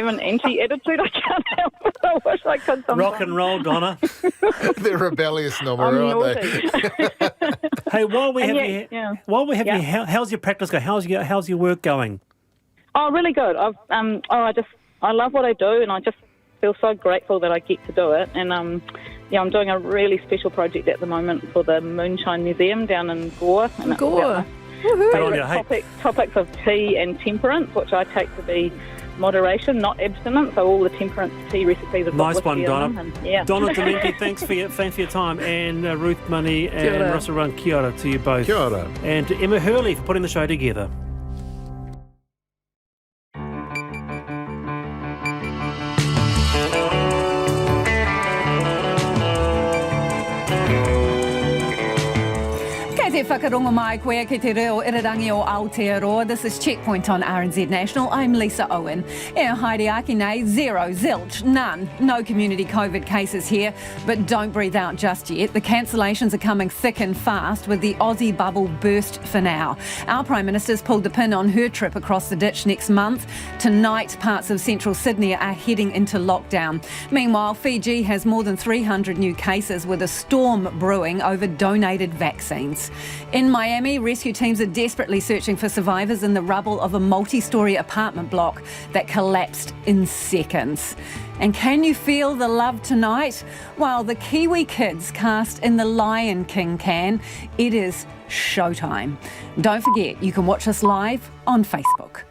have an anti-attitude. I can't help it. I wish I could sometimes. Rock and roll, Donna. They're rebellious, Norma, I'm aren't naughty. Hey, while we have Yeah. you, how's your practice going? How's your work going? Oh, really good. I love what I do, and I just feel so grateful that I get to do it. And I'm doing a really special project at the moment for the Moonshine Museum down in Gore. And Gore. Topics of tea and temperance, which I take to be moderation, not abstinence. So all the temperance tea recipes have got Nice one, whiskey in Donna. them, and, yeah. Donna Dementi, thanks for your time, and Ruth Money and Russell Run, kia ora to you both. Kia ora. And to Emma Hurley for putting the show together. Te whakaronga mai koe ki te reo irarangi o Aotearoa. This is Checkpoint on RNZ National. I'm Lisa Owen. Haere aki nei, zero, zilch, none. No community COVID cases here, but don't breathe out just yet. The cancellations are coming thick and fast with the Aussie bubble burst for now. Our Prime Minister's pulled the pin on her trip across the ditch next month. Tonight, parts of central Sydney are heading into lockdown. Meanwhile, Fiji has more than 300 new cases with a storm brewing over donated vaccines. In Miami, rescue teams are desperately searching for survivors in the rubble of a multi-storey apartment block that collapsed in seconds. And can you feel the love tonight? Well, the Kiwi kids cast in The Lion King can. It is showtime. Don't forget, you can watch us live on Facebook.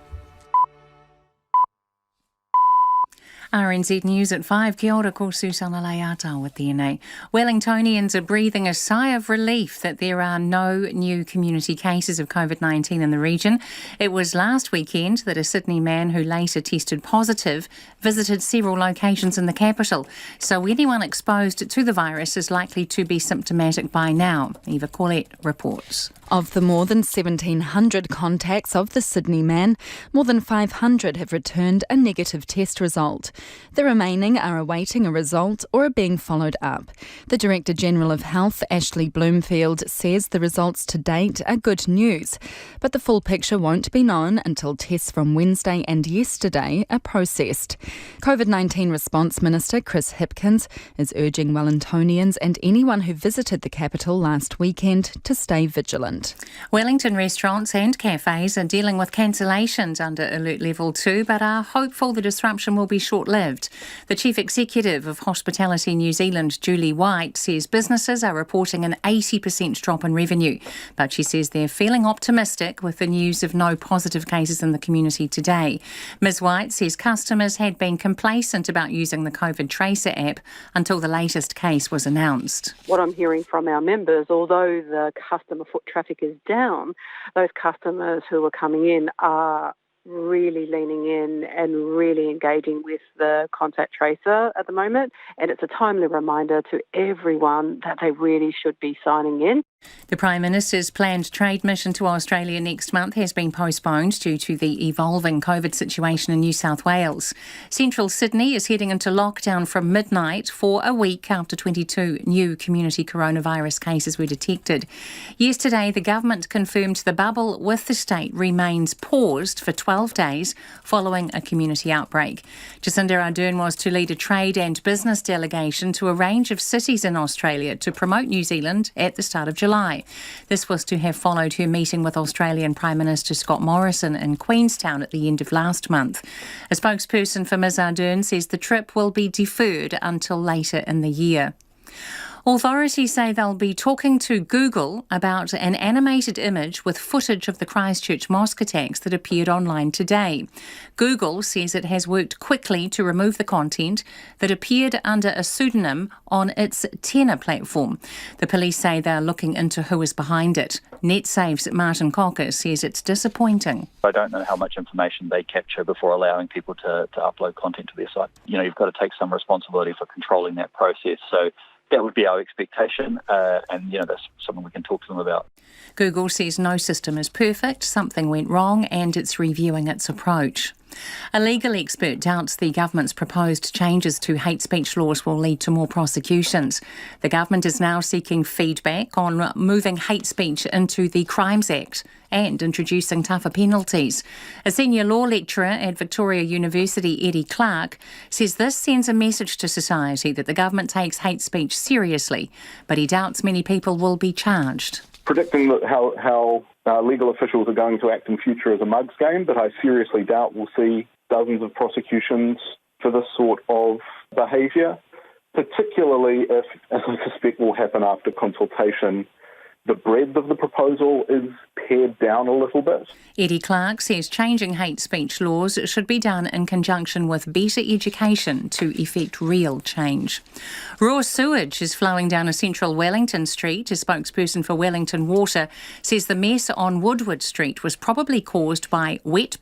RNZ News at 5. Kia ora, ko Susana Leata with DNA. Wellingtonians are breathing a sigh of relief that there are no new community cases of COVID-19 in the region. It was last weekend that a Sydney man who later tested positive visited several locations in the capital. So anyone exposed to the virus is likely to be symptomatic by now. Eva Corlett reports. Of the more than 1,700 contacts of the Sydney man, more than 500 have returned a negative test result. The remaining are awaiting a result or are being followed up. The Director General of Health, Ashley Bloomfield, says the results to date are good news, but the full picture won't be known until tests from Wednesday and yesterday are processed. COVID-19 Response Minister Chris Hipkins is urging Wellingtonians and anyone who visited the capital last weekend to stay vigilant. Wellington restaurants and cafes are dealing with cancellations under Alert Level 2, but are hopeful the disruption will be short-lived. The Chief Executive of Hospitality New Zealand, Julie White, says businesses are reporting an 80% drop in revenue, but she says they're feeling optimistic with the news of no positive cases in the community today. Ms White says customers had been complacent about using the COVID Tracer app until the latest case was announced. What I'm hearing from our members, although the customer foot traffic is down, those customers who are coming in are really leaning in and really engaging with the contact tracer at the moment. And it's a timely reminder to everyone that they really should be signing in. The Prime Minister's planned trade mission to Australia next month has been postponed due to the evolving COVID situation in New South Wales. Central Sydney is heading into lockdown from midnight for a week after 22 new community coronavirus cases were detected. Yesterday, the government confirmed the bubble with the state remains paused for 12 days following a community outbreak. Jacinda Ardern was to lead a trade and business delegation to a range of cities in Australia to promote New Zealand at the start of July. This was to have followed her meeting with Australian Prime Minister Scott Morrison in Queenstown at the end of last month. A spokesperson for Ms Ardern says the trip will be deferred until later in the year. Authorities say they'll be talking to Google about an animated image with footage of the Christchurch mosque attacks that appeared online today. Google says it has worked quickly to remove the content that appeared under a pseudonym on its Tenor platform. The police say they're looking into who is behind it. NetSafe's Martin Cocker says it's disappointing. I don't know how much information they capture before allowing people to upload content to their site. You've got to take some responsibility for controlling that process. So that would be our expectation, and that's something we can talk to them about. Google says no system is perfect, something went wrong, and it's reviewing its approach. A legal expert doubts the government's proposed changes to hate speech laws will lead to more prosecutions. The government is now seeking feedback on moving hate speech into the Crimes Act and introducing tougher penalties. A senior law lecturer at Victoria University, Eddie Clark, says this sends a message to society that the government takes hate speech seriously, but he doubts many people will be charged. Predicting how legal officials are going to act in future is a mug's game, but I seriously doubt we'll see dozens of prosecutions for this sort of behaviour, particularly if, as I suspect will happen after consultation, the breadth of the proposal is pared down a little bit. Eddie Clark says changing hate speech laws should be done in conjunction with better education to effect real change. Raw sewage is flowing down a central Wellington street. A spokesperson for Wellington Water says the mess on Woodward Street was probably caused by wet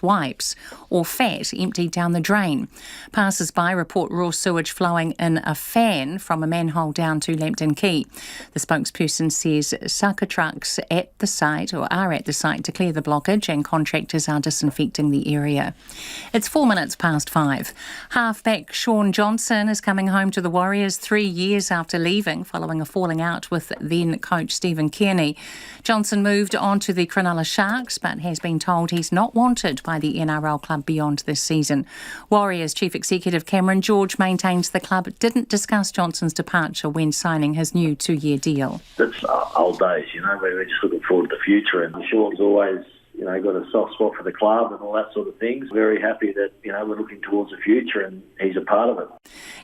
wipes or fat emptied down the drain. Passers-by report raw sewage flowing in a fan from a manhole down to Lambton Quay. The spokesperson says sucker trucks are at the site to clear the blockage and contractors are disinfecting the area. It's 4 minutes past 5. Halfback Sean Johnson is coming home to the Warriors 3 years after leaving following a falling out with then coach Stephen Kearney. Johnson moved on to the Cronulla Sharks but has been told he's not wanted by the NRL club beyond this season. Warriors Chief Executive Cameron George maintains the club didn't discuss Johnson's departure when signing his new 2-year deal. It's old days, we're just looking forward to the future, and Sean's always, got a soft spot for the club and all that sort of things. Very happy that, we're looking towards the future and he's a part of it.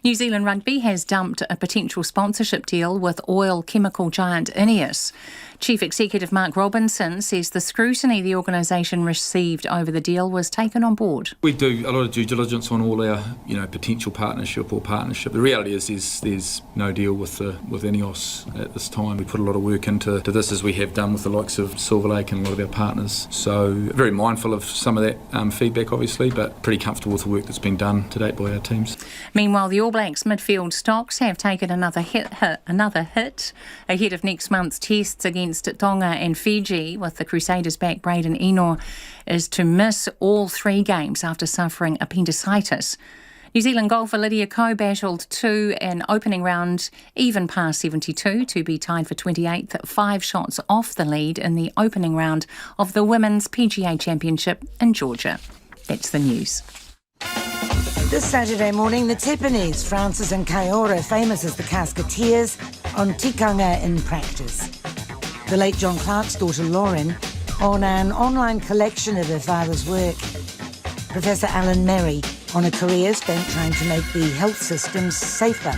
New Zealand Rugby has dumped a potential sponsorship deal with oil chemical giant Ineos. Chief Executive Mark Robinson says the scrutiny the organisation received over the deal was taken on board. We do a lot of due diligence on all our, potential partnership. The reality is there's no deal with Ineos at this time. We put a lot of work into this, as we have done with the likes of Silver Lake and a lot of our partners. So very mindful of some of that feedback, obviously, but pretty comfortable with the work that's been done to date by our teams. Meanwhile, the All Blacks midfield stocks have taken another hit ahead of next month's tests against Tonga and Fiji, with the Crusaders back. Braden Ennor is to miss all 3 games after suffering appendicitis. New Zealand golfer Lydia Ko battled to an opening round even past 72 to be tied for 28th, 5 shots off the lead in the opening round of the Women's PGA Championship in Georgia. That's the news. This Saturday morning, the Tepanese, Francis and Kaora, famous as the Casketeers, on tikanga in practice. The late John Clark's daughter Lauren on an online collection of her father's work. Professor Alan Merry on a career spent trying to make the health systems safer.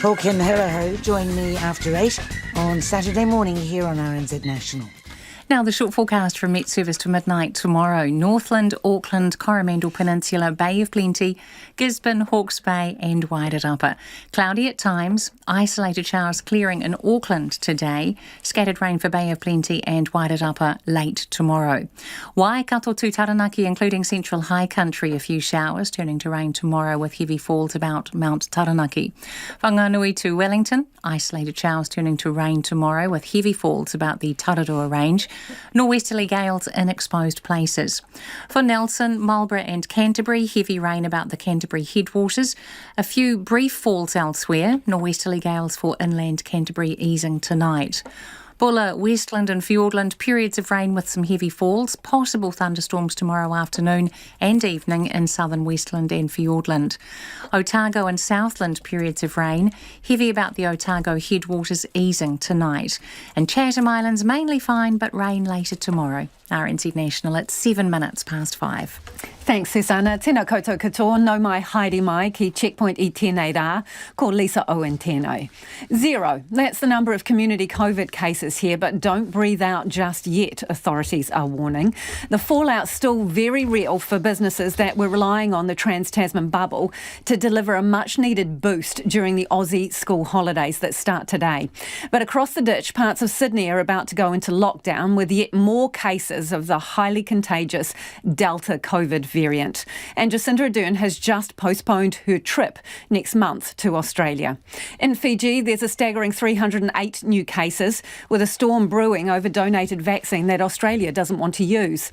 Paul Kim Hiraho join me after 8 on Saturday morning here on RNZ National. Now the short forecast from Met Service to midnight tomorrow. Northland, Auckland, Coromandel Peninsula, Bay of Plenty, Gisborne, Hawke's Bay and Wairarapa. Cloudy at times, isolated showers clearing in Auckland today. Scattered rain for Bay of Plenty and Wairarapa late tomorrow. Waikato to Taranaki, including central high country, a few showers turning to rain tomorrow with heavy falls about Mount Taranaki. Whanganui to Wellington, isolated showers turning to rain tomorrow with heavy falls about the Tararua Range. Norwesterly gales in exposed places. For Nelson, Marlborough and Canterbury, heavy rain about the Canterbury headwaters. A few brief falls elsewhere. Norwesterly gales for inland Canterbury easing tonight. Bulla, Westland and Fiordland, periods of rain with some heavy falls, possible thunderstorms tomorrow afternoon and evening in southern Westland and Fiordland. Otago and Southland, periods of rain, heavy about the Otago headwaters easing tonight. And Chatham Islands mainly fine but rain later tomorrow. RNZ National at 7 minutes past 5. Thanks, Susanna. Tēnā koutou katoa, no mai haere mai ki checkpoint I tēnei rā, ko Lisa Owen tēnau. 0, that's the number of community COVID cases here, but don't breathe out just yet, authorities are warning. The fallout's still very real for businesses that were relying on the Trans-Tasman bubble to deliver a much-needed boost during the Aussie school holidays that start today. But across the ditch, parts of Sydney are about to go into lockdown with yet more cases of the highly contagious Delta COVID variant. And Jacinda Ardern has just postponed her trip next month to Australia. In Fiji, there's a staggering 308 new cases, with a storm brewing over donated vaccine that Australia doesn't want to use.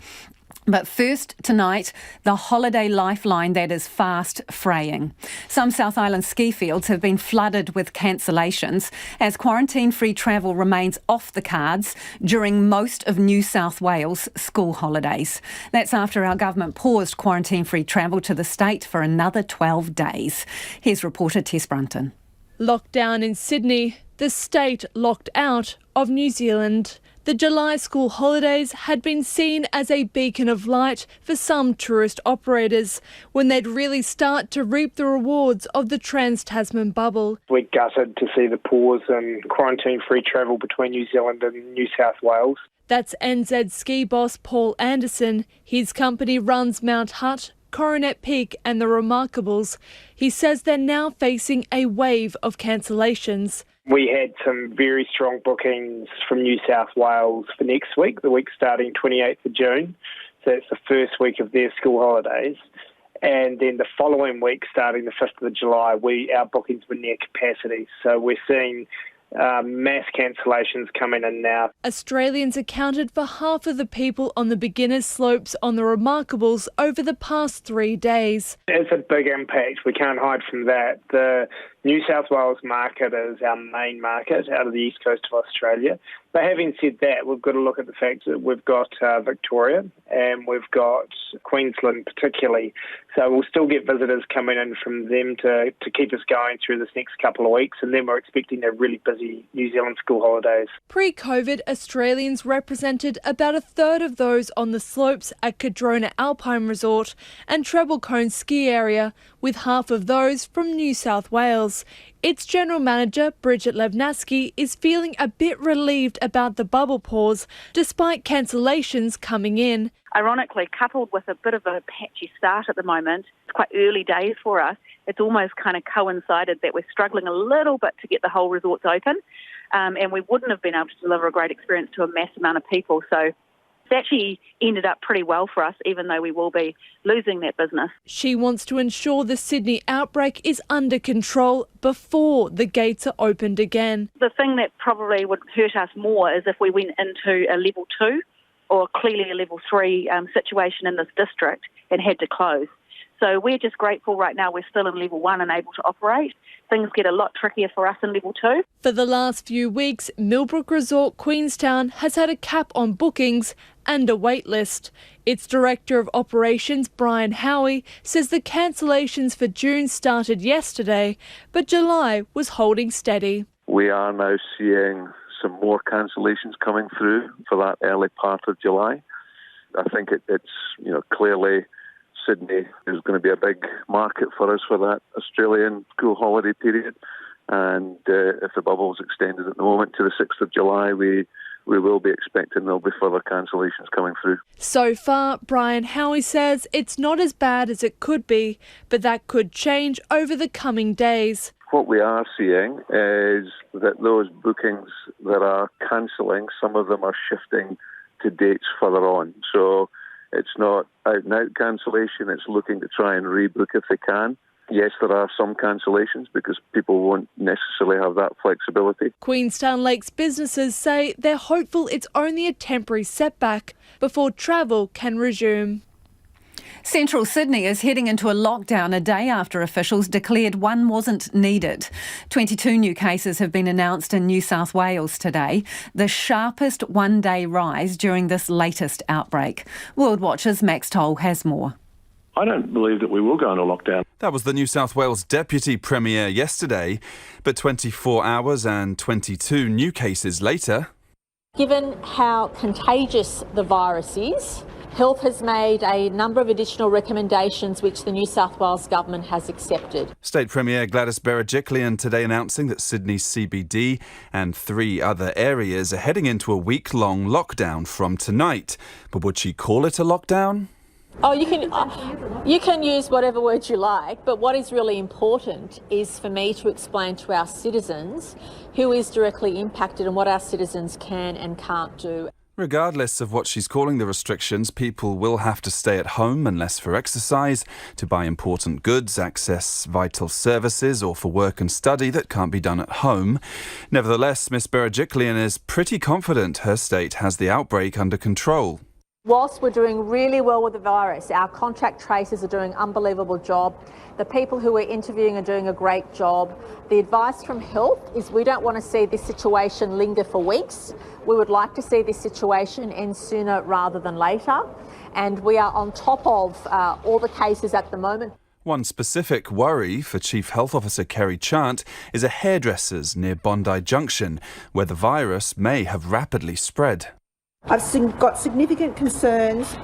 But first tonight, the holiday lifeline that is fast fraying. Some South Island ski fields have been flooded with cancellations as quarantine-free travel remains off the cards during most of New South Wales school holidays. That's after our government paused quarantine-free travel to the state for another 12 days. Here's reporter Tess Brunton. Lockdown in Sydney, the state locked out of New Zealand. The July school holidays had been seen as a beacon of light for some tourist operators when they'd really start to reap the rewards of the Trans-Tasman bubble. We're gutted to see the pause in quarantine-free travel between New Zealand and New South Wales. That's NZ ski boss Paul Anderson. His company runs Mount Hutt, Coronet Peak and the Remarkables. He says they're now facing a wave of cancellations. We had some very strong bookings from New South Wales for next week, the week starting 28th of June. So it's the first week of their school holidays. And then the following week, starting the 5th of July, our bookings were near capacity. So we're seeing mass cancellations coming in now. Australians accounted for half of the people on the beginners slopes on the Remarkables over the past 3 days. It's a big impact. We can't hide from that. The New South Wales market is our main market out of the east coast of Australia. But having said that, we've got to look at the fact that we've got Victoria and we've got Queensland particularly. So we'll still get visitors coming in from them to keep us going through this next couple of weeks. And then we're expecting a really busy New Zealand school holidays. Pre-COVID, Australians represented about a third of those on the slopes at Cardrona Alpine Resort and Treble Cone Ski Area, with half of those from New South Wales. Its general manager, Bridget Simmons, is feeling a bit relieved about the bubble pause, despite cancellations coming in. Ironically, coupled with a bit of a patchy start at the moment, it's quite early days for us. It's almost kind of coincided that we're struggling a little bit to get the whole resorts open, and we wouldn't have been able to deliver a great experience to a mass amount of people. So it's actually ended up pretty well for us, even though we will be losing that business. She wants to ensure the Sydney outbreak is under control before the gates are opened again. The thing that probably would hurt us more is if we went into a level 2 or clearly a level 3 situation in this district and had to close. So we're just grateful right now we're still in level 1 and able to operate. Things get a lot trickier for us in level 2. For the last few weeks, Millbrook Resort Queenstown has had a cap on bookings and a wait list. Its Director of Operations, Brian Howie, says the cancellations for June started yesterday, but July was holding steady. We are now seeing some more cancellations coming through for that early part of July. I think it's clearly Sydney is going to be a big market for us for that Australian school holiday period. And if the bubble is extended at the moment to the 6th of July, we will be expecting there'll be further cancellations coming through. So far, Brian Howie says it's not as bad as it could be, but that could change over the coming days. What we are seeing is that those bookings that are cancelling, some of them are shifting to dates further on. So it's not out-and-out cancellation, it's looking to try and rebook if they can. Yes, there are some cancellations because people won't necessarily have that flexibility. Queenstown Lakes businesses say they're hopeful it's only a temporary setback before travel can resume. Central Sydney is heading into a lockdown a day after officials declared one wasn't needed. 22 new cases have been announced in New South Wales today, the sharpest one-day rise during this latest outbreak. World Watch's Max Toll has more. I don't believe that we will go into lockdown. That was the New South Wales Deputy Premier yesterday, but 24 hours and 22 new cases later. Given how contagious the virus is, Health has made a number of additional recommendations which the New South Wales Government has accepted. State Premier Gladys Berejiklian today announcing that Sydney's CBD and 3 other areas are heading into a week-long lockdown from tonight. But would she call it a lockdown? Oh, you can use whatever words you like, but what is really important is for me to explain to our citizens who is directly impacted and what our citizens can and can't do. Regardless of what she's calling the restrictions, people will have to stay at home unless for exercise, to buy important goods, access vital services or for work and study that can't be done at home. Nevertheless, Ms Berejiklian is pretty confident her state has the outbreak under control. Whilst we're doing really well with the virus, our contact tracers are doing an unbelievable job. The people who we're interviewing are doing a great job. The advice from health is we don't want to see this situation linger for weeks. We would like to see this situation end sooner rather than later. And we are on top of all the cases at the moment. One specific worry for Chief Health Officer Kerry Chant is a hairdresser's near Bondi Junction, where the virus may have rapidly spread. I've got significant concerns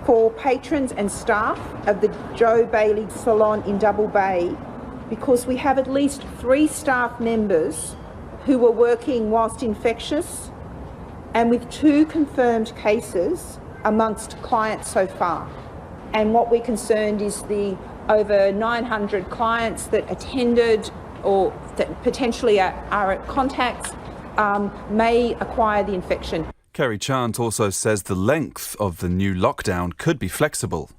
for patrons and staff of the Joe Bailey Salon in Double Bay, because we have at least 3 staff members who were working whilst infectious, and with 2 confirmed cases amongst clients so far. And what we're concerned is the over 900 clients that attended or that potentially are at contacts may acquire the infection. Kerry Chant also says the length of the new lockdown could be flexible.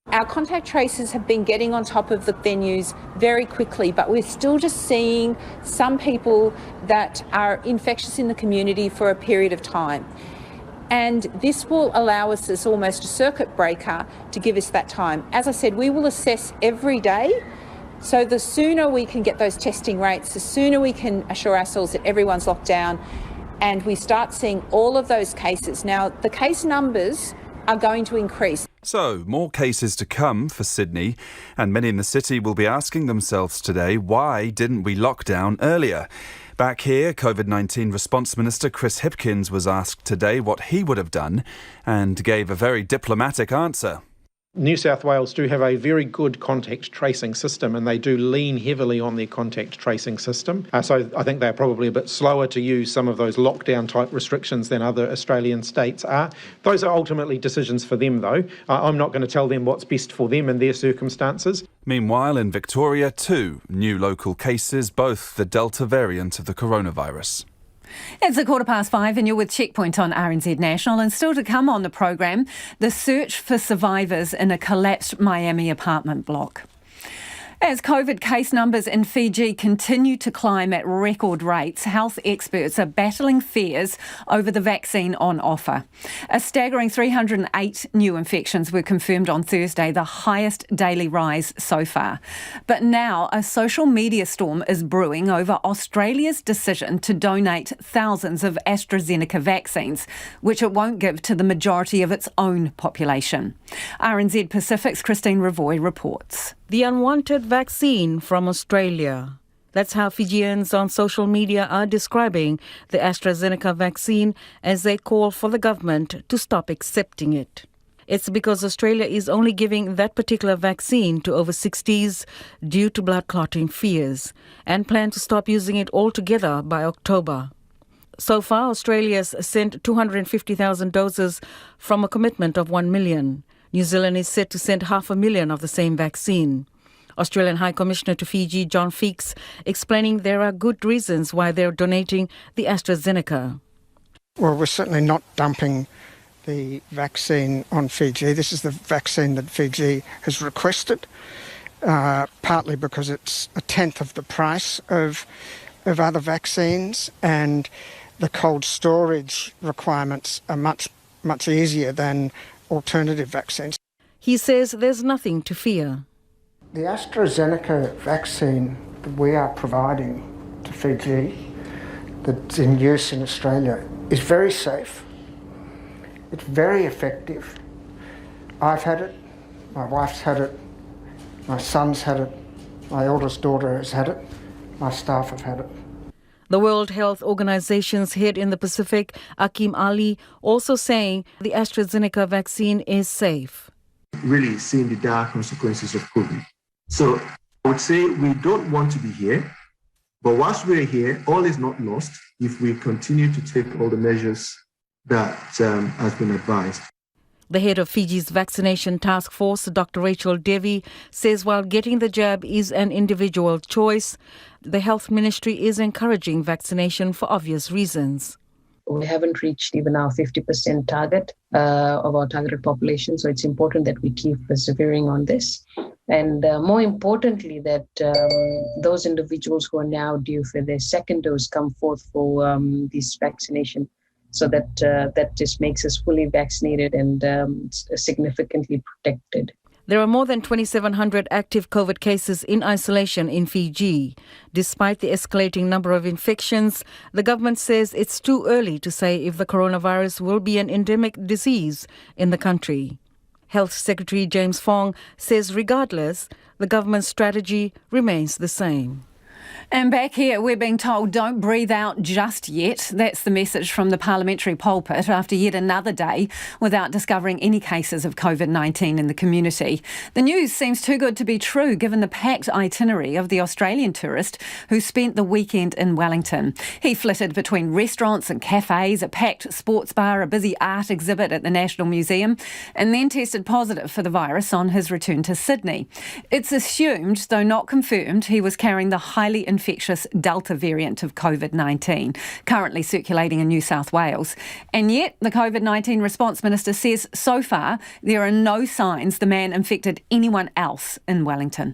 Our contact tracers have been getting on top of the venues very quickly, but we're still just seeing some people that are infectious in the community for a period of time. And this will allow us as almost a circuit breaker to give us that time. As I said, we will assess every day. So the sooner we can get those testing rates, the sooner we can assure ourselves that everyone's locked down, and we start seeing all of those cases. Now, the case numbers are going to increase. So, more cases to come for Sydney, and many in the city will be asking themselves today, why didn't we lock down earlier? Back here, COVID-19 Response Minister Chris Hipkins was asked today what he would have done and gave a very diplomatic answer. New South Wales do have a very good contact tracing system, and they do lean heavily on their contact tracing system. So I think they're probably a bit slower to use some of those lockdown type restrictions than other Australian states are. Those are ultimately decisions for them, though. I'm not going to tell them what's best for them in their circumstances. Meanwhile, in Victoria, 2 new local cases, both the Delta variant of the coronavirus. It's 5:15 and you're with Checkpoint on RNZ National, and still to come on the program, the search for survivors in a collapsed Miami apartment block. As COVID case numbers in Fiji continue to climb at record rates, health experts are battling fears over the vaccine on offer. A staggering 308 new infections were confirmed on Thursday, the highest daily rise so far. But now a social media storm is brewing over Australia's decision to donate thousands of AstraZeneca vaccines, which it won't give to the majority of its own population. RNZ Pacific's Christine Ravoy reports. The unwanted vaccine from Australia. That's how Fijians on social media are describing the AstraZeneca vaccine as they call for the government to stop accepting it. It's because Australia is only giving that particular vaccine to over 60s due to blood clotting fears, and plan to stop using it altogether by October. So far, Australia's sent 250,000 doses from a commitment of 1 million. New Zealand is set to send 500,000 of the same vaccine. Australian High Commissioner to Fiji, John Feeks, explaining there are good reasons why they're donating the AstraZeneca. Well, we're certainly not dumping the vaccine on Fiji. This is the vaccine that Fiji has requested, partly because it's a tenth of the price of other vaccines, and the cold storage requirements are much easier than alternative vaccines. He says there's nothing to fear. The AstraZeneca vaccine that we are providing to Fiji, that's in use in Australia, is very safe. It's very effective. I've had it, my wife's had it, my son's had it, my oldest daughter has had it, my staff have had it. The World Health Organization's head in the Pacific, Akim Ali, also saying the AstraZeneca vaccine is safe. Really seeing the dire consequences of COVID. So I would say we don't want to be here, but whilst we're here, all is not lost if we continue to take all the measures that has been advised. The head of Fiji's vaccination task force, Dr. Rachel Devi, says while getting the jab is an individual choice, the health ministry is encouraging vaccination for obvious reasons. We haven't reached even our 50% target of our targeted population, so it's important that we keep persevering on this. And more importantly, that those individuals who are now due for their second dose come forth for this vaccination so that just makes us fully vaccinated and significantly protected. There are more than 2,700 active COVID cases in isolation in Fiji. Despite the escalating number of infections, the government says it's too early to say if the coronavirus will be an endemic disease in the country. Health Secretary James Fong says regardless, the government's strategy remains the same. And back here, we're being told don't breathe out just yet. That's the message from the parliamentary pulpit after yet another day without discovering any cases of COVID-19 in the community. The news seems too good to be true given the packed itinerary of the Australian tourist who spent the weekend in Wellington. He flitted between restaurants and cafes, a packed sports bar, a busy art exhibit at the National Museum, and then tested positive for the virus on his return to Sydney. It's assumed, though not confirmed, he was carrying the highly infectious Delta variant of COVID-19, currently circulating in New South Wales. And yet, the COVID-19 response minister says so far there are no signs the man infected anyone else in Wellington.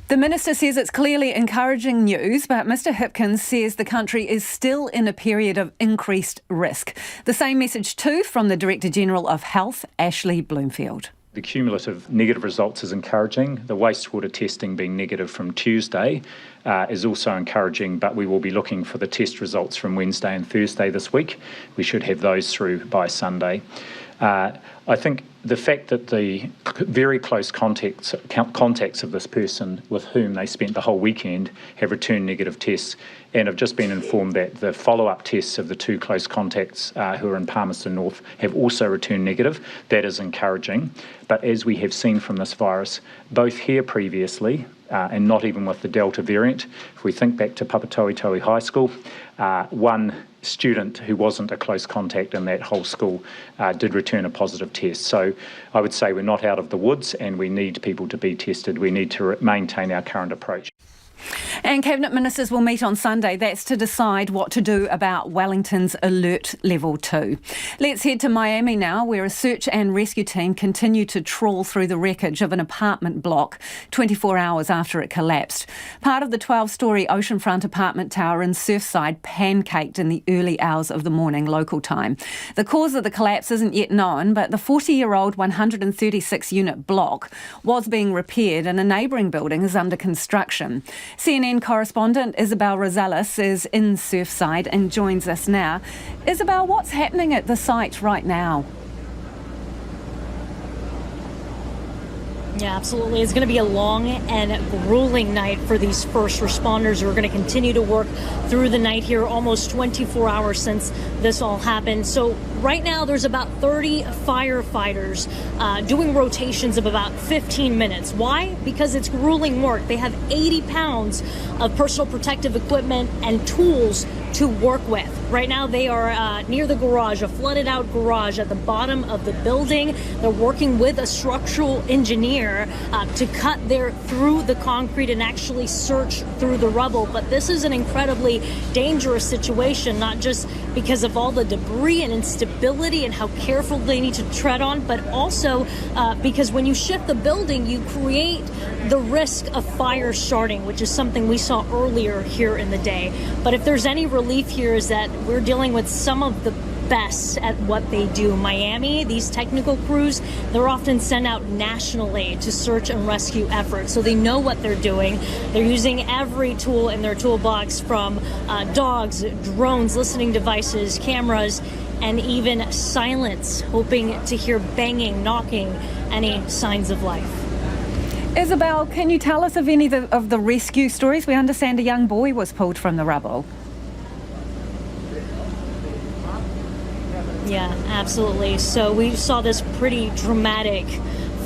The minister says it's clearly encouraging news, but Mr Hipkins says the country is still in a period of increased risk. The same message too from the Director General of Health, Ashley Bloomfield. The cumulative negative results is encouraging. The wastewater testing being negative from Tuesday is also encouraging, but we will be looking for the test results from Wednesday and Thursday this week. We should have those through by Sunday. I think the fact that the very close contacts of this person with whom they spent the whole weekend have returned negative tests, and have just been informed that the follow-up tests of the two close contacts who are in Palmerston North have also returned negative, that is encouraging. But as we have seen from this virus, both here previously and not even with the Delta variant, if we think back to Papatoetoe High School, one student who wasn't a close contact in that whole school did return a positive test. So I would say we're not out of the woods and we need people to be tested. We need to maintain our current approach. And Cabinet Ministers will meet on Sunday. That's to decide what to do about Wellington's alert level 2. Let's head to Miami now, where a search and rescue team continue to trawl through the wreckage of an apartment block 24 hours after it collapsed. Part of the 12-storey oceanfront apartment tower in Surfside pancaked in the early hours of the morning local time. The cause of the collapse isn't yet known, but the 40-year-old 136-unit block was being repaired and a neighbouring building is under construction. CNN correspondent Isabel Rosales is in Surfside and joins us now. Isabel, what's happening at the site right now? Yeah, absolutely. It's going to be a long and grueling night for these first responders who are going to continue to work through the night here, almost 24 hours since this all happened. So right now there's about 30 firefighters doing rotations of about 15 minutes. Why? Because it's grueling work. They have 80 pounds of personal protective equipment and tools to work with. Right now they are near the garage, a flooded out garage at the bottom of the building. They're working with a structural engineer to cut through the concrete and actually search through the rubble. But this is an incredibly dangerous situation, not just because of all the debris and instability and how careful they need to tread on, but also because when you shift the building, you create the risk of fire starting, which is something we saw earlier here in the day. But if there's any relief here is that we're dealing with some of the best at what they do. Miami, these technical crews, they're often sent out nationally to search and rescue efforts, so they know what they're doing. They're using every tool in their toolbox, from dogs, drones, listening devices, cameras, and even silence, hoping to hear banging, knocking, any signs of life. Isabel, can you tell us of any of the rescue stories? We understand a young boy was pulled from the rubble. Yeah, absolutely. So we saw this pretty dramatic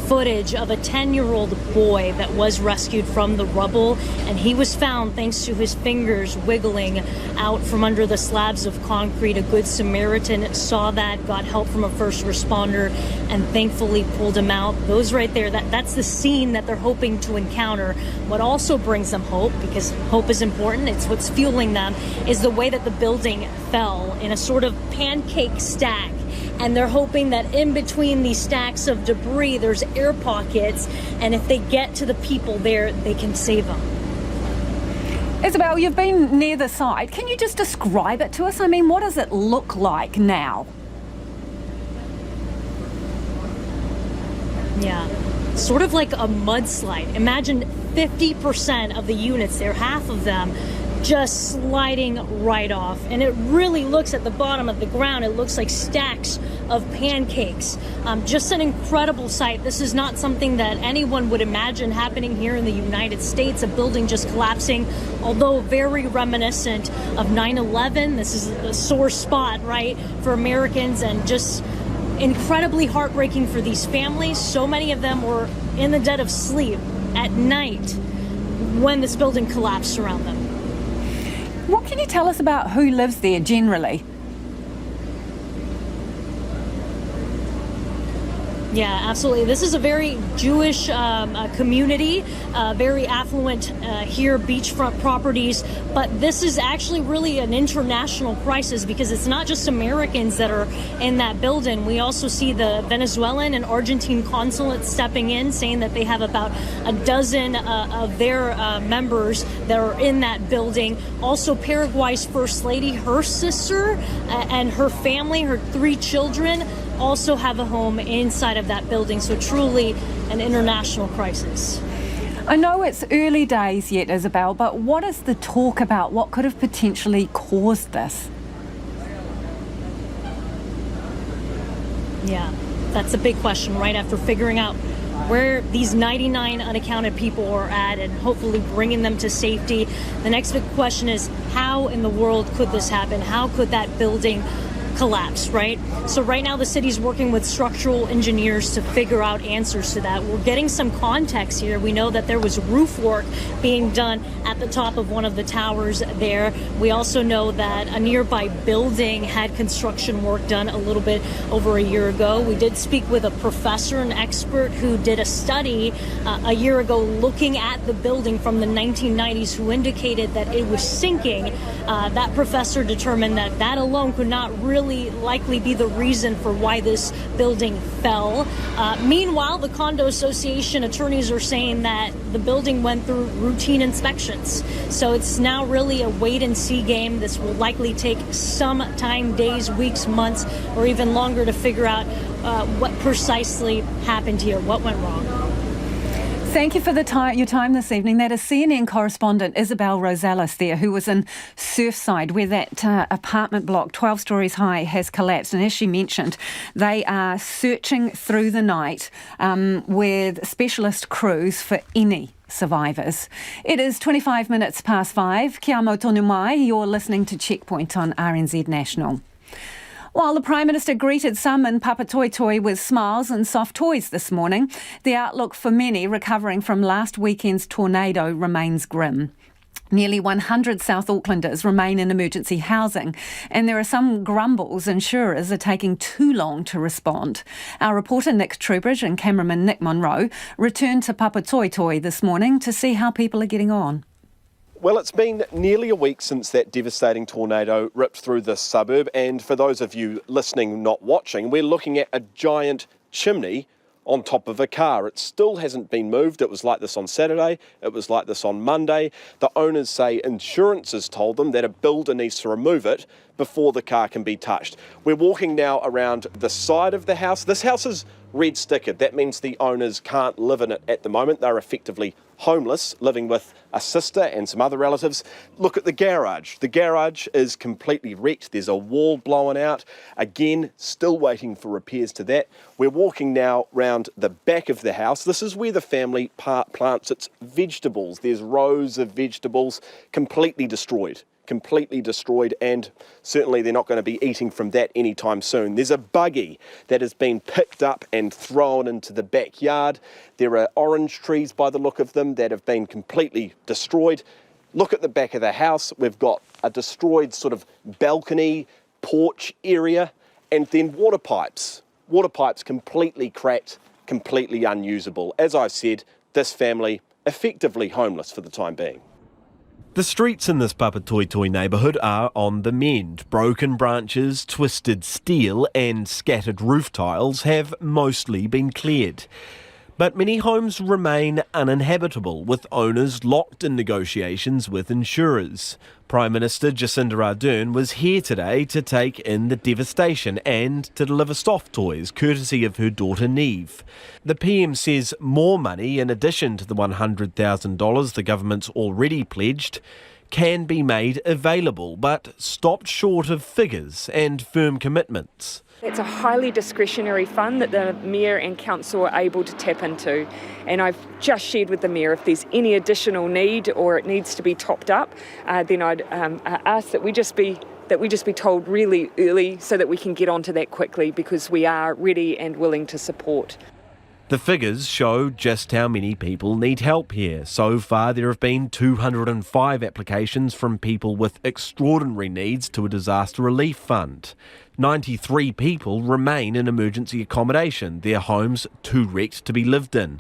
footage of a 10-year-old boy that was rescued from the rubble, and he was found thanks to his fingers wiggling out from under the slabs of concrete. A good Samaritan saw that, got help from a first responder, and thankfully pulled him out. Those right there, that's the scene that they're hoping to encounter. What also brings them hope, because hope is important, it's what's fueling them, is the way that the building fell in a sort of pancake stack. And they're hoping that in between these stacks of debris, there's air pockets, and if they get to the people there, they can save them. Isabel, you've been near the site. Can you just describe it to us? I mean, what does it look like now? Yeah, sort of like a mudslide. Imagine 50% of the units there, half of them, just sliding right off. And it really looks at the bottom of the ground, it looks like stacks of pancakes. Just an incredible sight. This is not something that anyone would imagine happening here in the United States, a building just collapsing, although very reminiscent of 9/11. This is a sore spot, right, for Americans, and just incredibly heartbreaking for these families. So many of them were in the dead of sleep at night when this building collapsed around them. What can you tell us about who lives there generally? Yeah, absolutely. This is a very Jewish community, very affluent here, beachfront properties. But this is actually really an international crisis because it's not just Americans that are in that building. We also see the Venezuelan and Argentine consulates stepping in, saying that they have about a dozen of their members that are in that building. Also, Paraguay's First Lady, her sister and her family, her 3 children, also have a home inside of that building, so truly an international crisis. I know it's early days yet, Isabel, but what is the talk about? What could have potentially caused this? Yeah, that's a big question, right? After figuring out where these 99 unaccounted people are at and hopefully bringing them to safety, the next big question is, how in the world could this happen? How could that building collapse, right? So right now the city's working with structural engineers to figure out answers to that. We're getting some context here. We know that there was roof work being done at the top of one of the towers there. We also know that a nearby building had construction work done a little bit over a year ago. We did speak with a professor, an expert who did a study a year ago looking at the building from the 1990s, who indicated that it was sinking. That professor determined that that alone could not really likely be the reason for why this building fell. Meanwhile, the condo association attorneys are saying that the building went through routine inspections. So it's now really a wait and see game. This will likely take some time, days, weeks, months, or even longer to figure out what precisely happened here, what went wrong. Thank you for your time this evening. That is CNN correspondent Isabel Rosales there, who was in Surfside, where that apartment block, 12 stories high, has collapsed. And as she mentioned, they are searching through the night with specialist crews for any survivors. It is 25 minutes past 5. Kia mau tonu mai. You're listening to Checkpoint on RNZ National. While the Prime Minister greeted some in Papatoetoe with smiles and soft toys this morning, the outlook for many recovering from last weekend's tornado remains grim. Nearly 100 South Aucklanders remain in emergency housing, and there are some grumbles insurers are taking too long to respond. Our reporter Nick Trubridge and cameraman Nick Monroe returned to Papatoetoe this morning to see how people are getting on. Well, it's been nearly a week since that devastating tornado ripped through this suburb, and for those of you listening, not watching, we're looking at a giant chimney on top of a car. It still hasn't been moved. It was like this on Saturday, it was like this on Monday. The owners say insurance has told them that a builder needs to remove it before the car can be touched. We're walking now around the side of the house. This house is red stickered. That means the owners can't live in it at the moment. They're effectively homeless, living with a sister and some other relatives. Look at the garage. The garage is completely wrecked. There's a wall blown out. Again, still waiting for repairs to that. We're walking now round the back of the house. This is where the family plants its vegetables. There's rows of vegetables completely destroyed, and certainly they're not going to be eating from that anytime soon. There's a buggy that has been picked up and thrown into the backyard. There are orange trees by the look of them that have been completely destroyed. Look at the back of the house. We've got a destroyed sort of balcony, porch area, and then water pipes. Water pipes completely cracked, completely unusable. As I said, this family effectively homeless for the time being. The streets in this Papatoetoe neighbourhood are on the mend. Broken branches, twisted steel and scattered roof tiles have mostly been cleared. But many homes remain uninhabitable, with owners locked in negotiations with insurers. Prime Minister Jacinda Ardern was here today to take in the devastation and to deliver soft toys, courtesy of her daughter Neve. The PM says more money, in addition to the $100,000 the government's already pledged, can be made available, but stopped short of figures and firm commitments. It's a highly discretionary fund that the Mayor and Council are able to tap into, and I've just shared with the Mayor if there's any additional need or it needs to be topped up, then I'd ask that we just be told really early so that we can get onto that quickly, because we are ready and willing to support. The figures show just how many people need help here. So far, there have been 205 applications from people with extraordinary needs to a disaster relief fund. 93 people remain in emergency accommodation, their homes too wrecked to be lived in.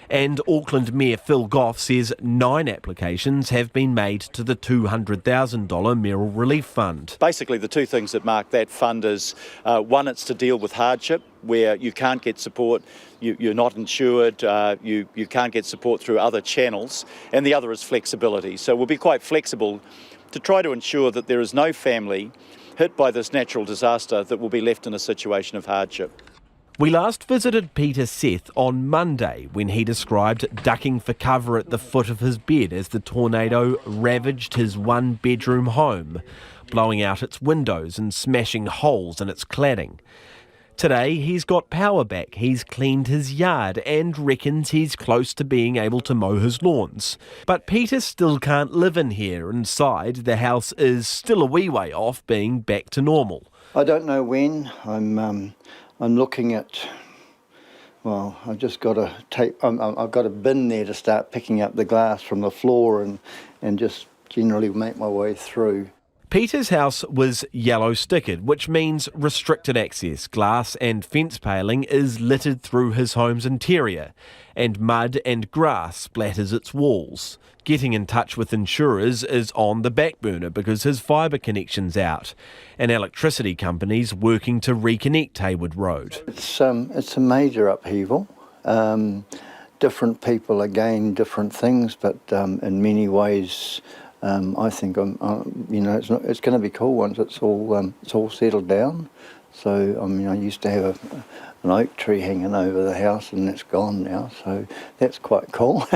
And Auckland Mayor Phil Goff says 9 applications have been made to the $200,000 Mayoral Relief Fund. Basically, the two things that mark that fund is, one, it's to deal with hardship, where you can't get support, you're not insured, you can't get support through other channels, and the other is flexibility. So we'll be quite flexible to try to ensure that there is no family hit by this natural disaster that will be left in a situation of hardship. We last visited Peter Seth on Monday when he described ducking for cover at the foot of his bed as the tornado ravaged his one-bedroom home, blowing out its windows and smashing holes in its cladding. Today he's got power back, he's cleaned his yard and reckons he's close to being able to mow his lawns. But Peter still can't live in here. Inside, the house is still a wee way off being back to normal. I don't know when. I'm looking at, well, I've just got to I've got a bin there to start picking up the glass from the floor and just generally make my way through. Peter's house was yellow stickered, which means restricted access. Glass and fence paling is littered through his home's interior, and mud and grass splatters its walls. Getting in touch with insurers is on the back burner because his fibre connection's out, and electricity companies working to reconnect Hayward Road. It's a major upheaval. Different people, again, different things, but in many ways, I think it's going to be cool once it's all settled down. So I used to have an oak tree hanging over the house, and that's gone now. So that's quite cool.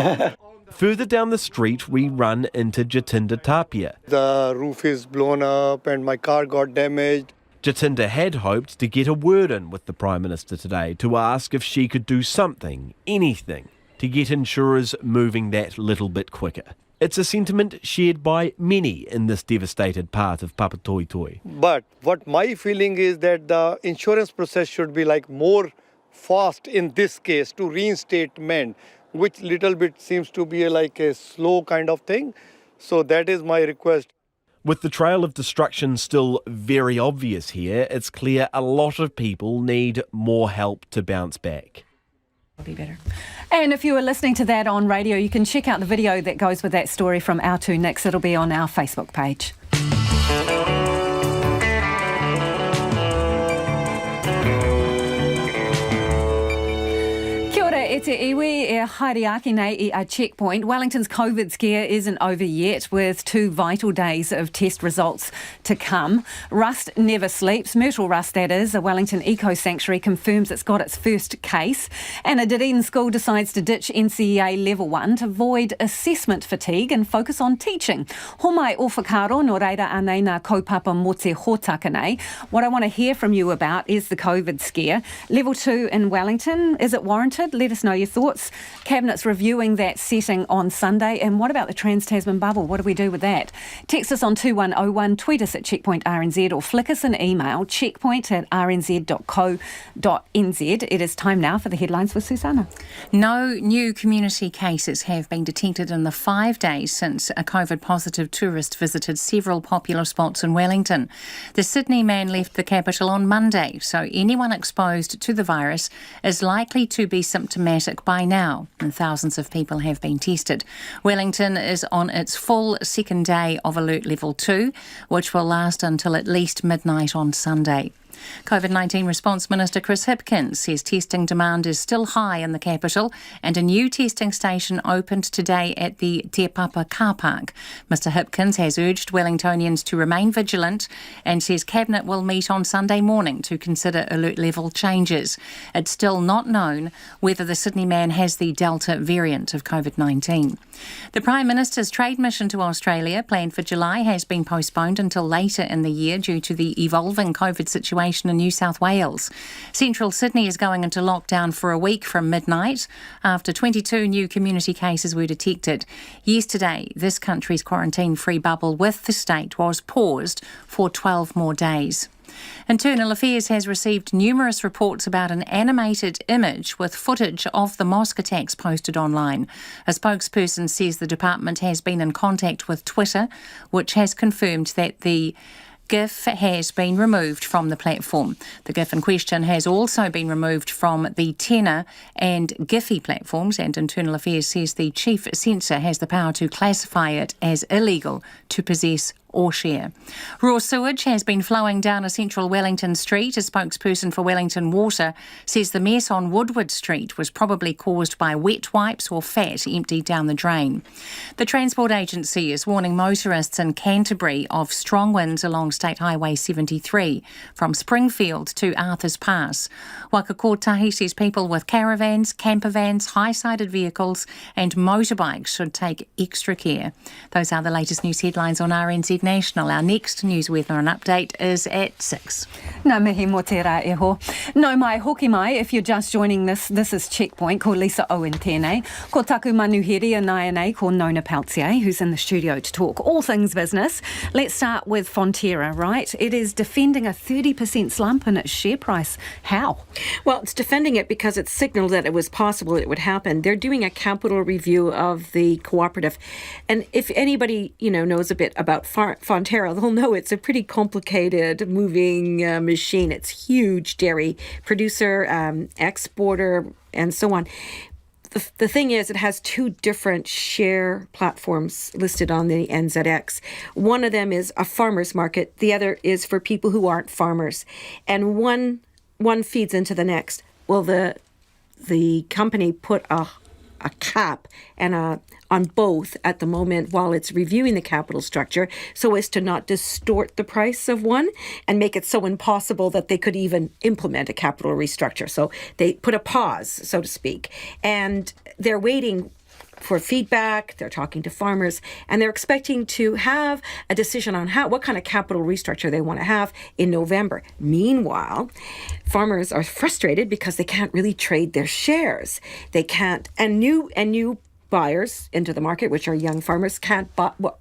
Further down the street, we run into Jatinda Tapia. The roof is blown up and my car got damaged. Jatinda had hoped to get a word in with the Prime Minister today to ask if she could do something, anything, to get insurers moving that little bit quicker. It's a sentiment shared by many in this devastated part of Papatoetoe. But what my feeling is that the insurance process should be more fast in this case to reinstatement, which little bit seems to be a slow kind of thing. So that is my request. With the trail of destruction still very obvious here, it's clear a lot of people need more help to bounce back. Be better. And if you were listening to that on radio, you can check out the video that goes with that story from our two Nicks. It'll be on our Facebook page. Kia ora e te iwi, e haere ake nei I a checkpoint. Wellington's COVID scare isn't over yet, with 2 vital days of test results to come. Rust never sleeps. Myrtle rust, that is. A Wellington eco sanctuary confirms it's got its first case. And a Dunedin school decides to ditch NCEA Level 1 to avoid assessment fatigue and focus on teaching. Homai o whakaro no reira anei nā kaupapa mo te hōtaka nei. What I want to hear from you about is the COVID scare. Level 2 in Wellington, is it warranted? Let us know your thoughts. Cabinet's reviewing that setting on Sunday. And what about the Trans-Tasman bubble? What do we do with that? Text us on 2101, tweet us at Checkpoint RNZ, or flick us an email, checkpoint@rnz.co.nz. It is time now for the headlines with Susanna. No new community cases have been detected in the 5 days since a COVID-positive tourist visited several popular spots in Wellington. The Sydney man left the capital on Monday, so anyone exposed to the virus is likely to be symptomatic by now, and thousands of people have been tested. Wellington is on its full second day of Alert Level 2, which will last until at least midnight on Sunday. COVID-19 Response Minister Chris Hipkins says testing demand is still high in the capital and a new testing station opened today at the Te Papa car park. Mr Hipkins has urged Wellingtonians to remain vigilant and says Cabinet will meet on Sunday morning to consider alert level changes. It's still not known whether the Sydney man has the Delta variant of COVID-19. The Prime Minister's trade mission to Australia, planned for July, has been postponed until later in the year due to the evolving COVID situation in New South Wales. Central Sydney is going into lockdown for a week from midnight after 22 new community cases were detected. Yesterday, this country's quarantine-free bubble with the state was paused for 12 more days. Internal Affairs has received numerous reports about an animated image with footage of the mosque attacks posted online. A spokesperson says the department has been in contact with Twitter, which has confirmed that the GIF has been removed from the platform. The GIF in question has also been removed from the Tenor and Giphy platforms, and Internal Affairs says the chief censor has the power to classify it as illegal to possess or share. Raw sewage has been flowing down a central Wellington street. A spokesperson for Wellington Water says the mess on Woodward Street was probably caused by wet wipes or fat emptied down the drain. The Transport Agency is warning motorists in Canterbury of strong winds along State Highway 73 from Springfield to Arthur's Pass. Waka Kotahi says people with caravans, camper vans, high-sided vehicles and motorbikes should take extra care. Those are the latest news headlines on RNZ National. Our next news weather and update is at 6. Nā mihi mō te rā e ho. No mai, hoki mai, if you're just joining this is Checkpoint, ko Lisa Owen tēnei. Ko taku manuhiri a nai nei, ko Nona Peltier, who's in the studio to talk all things business. Let's start with Fonterra, right? It is defending a 30% slump in its share price. How? Well, it's defending it because it signalled that it was possible it would happen. They're doing a capital review of the cooperative. And if anybody, knows a bit about Fonterra, they'll know it's a pretty complicated moving machine. It's huge dairy producer, exporter, and so on. The thing is, it has two different share platforms listed on the NZX. One of them is a farmer's market. The other is for people who aren't farmers. And one feeds into the next. Well, the company put a cap and on both at the moment while it's reviewing the capital structure so as to not distort the price of one and make it so impossible that they could even implement a capital restructure. So they put a pause, so to speak, and they're waiting for feedback. They're talking to farmers and they're expecting to have a decision on what kind of capital restructure they want to have in November. Meanwhile, farmers are frustrated because they can't really trade their shares. They can't, and new buyers into the market, which are young farmers,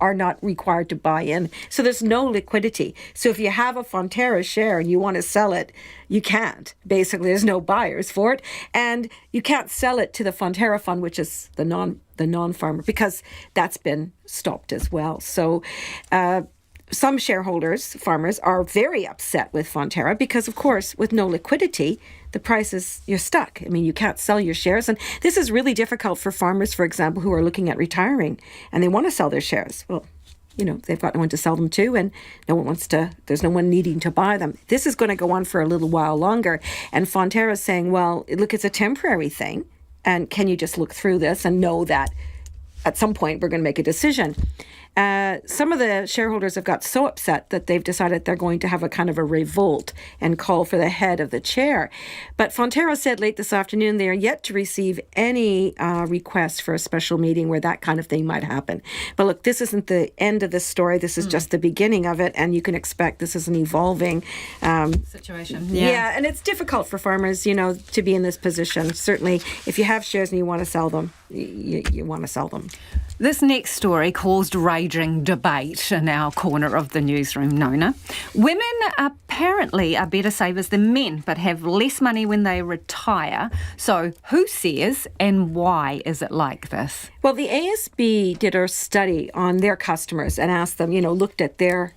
are not required to buy in. So there's no liquidity. So if you have a Fonterra share and you want to sell it, you can't. Basically, there's no buyers for it. And you can't sell it to the Fonterra fund, which is the non-farmer, because that's been stopped as well. So some shareholders, farmers, are very upset with Fonterra because, of course, with no liquidity, the price is, you're stuck. I mean, you can't sell your shares. And this is really difficult for farmers, for example, who are looking at retiring and they want to sell their shares. Well, they've got no one to sell them to and there's no one needing to buy them. This is going to go on for a little while longer. And Fonterra is saying, well, look, it's a temporary thing. And can you just look through this and know that at some point we're going to make a decision? Some of the shareholders have got so upset that they've decided they're going to have a kind of a revolt and call for the head of the chair. But Fonterra said late this afternoon they are yet to receive any request for a special meeting where that kind of thing might happen. But look, this isn't the end of the story. This is just the beginning of it, and you can expect this is an evolving situation. Yeah, and it's difficult for farmers, to be in this position. Certainly, if you have shares and you want to sell them, you want to sell them. This next story caused raging debate in our corner of the newsroom, Nona. Women apparently are better savers than men, but have less money when they retire. So who says and why is it like this? Well, the ASB did a study on their customers and asked them, looked at their,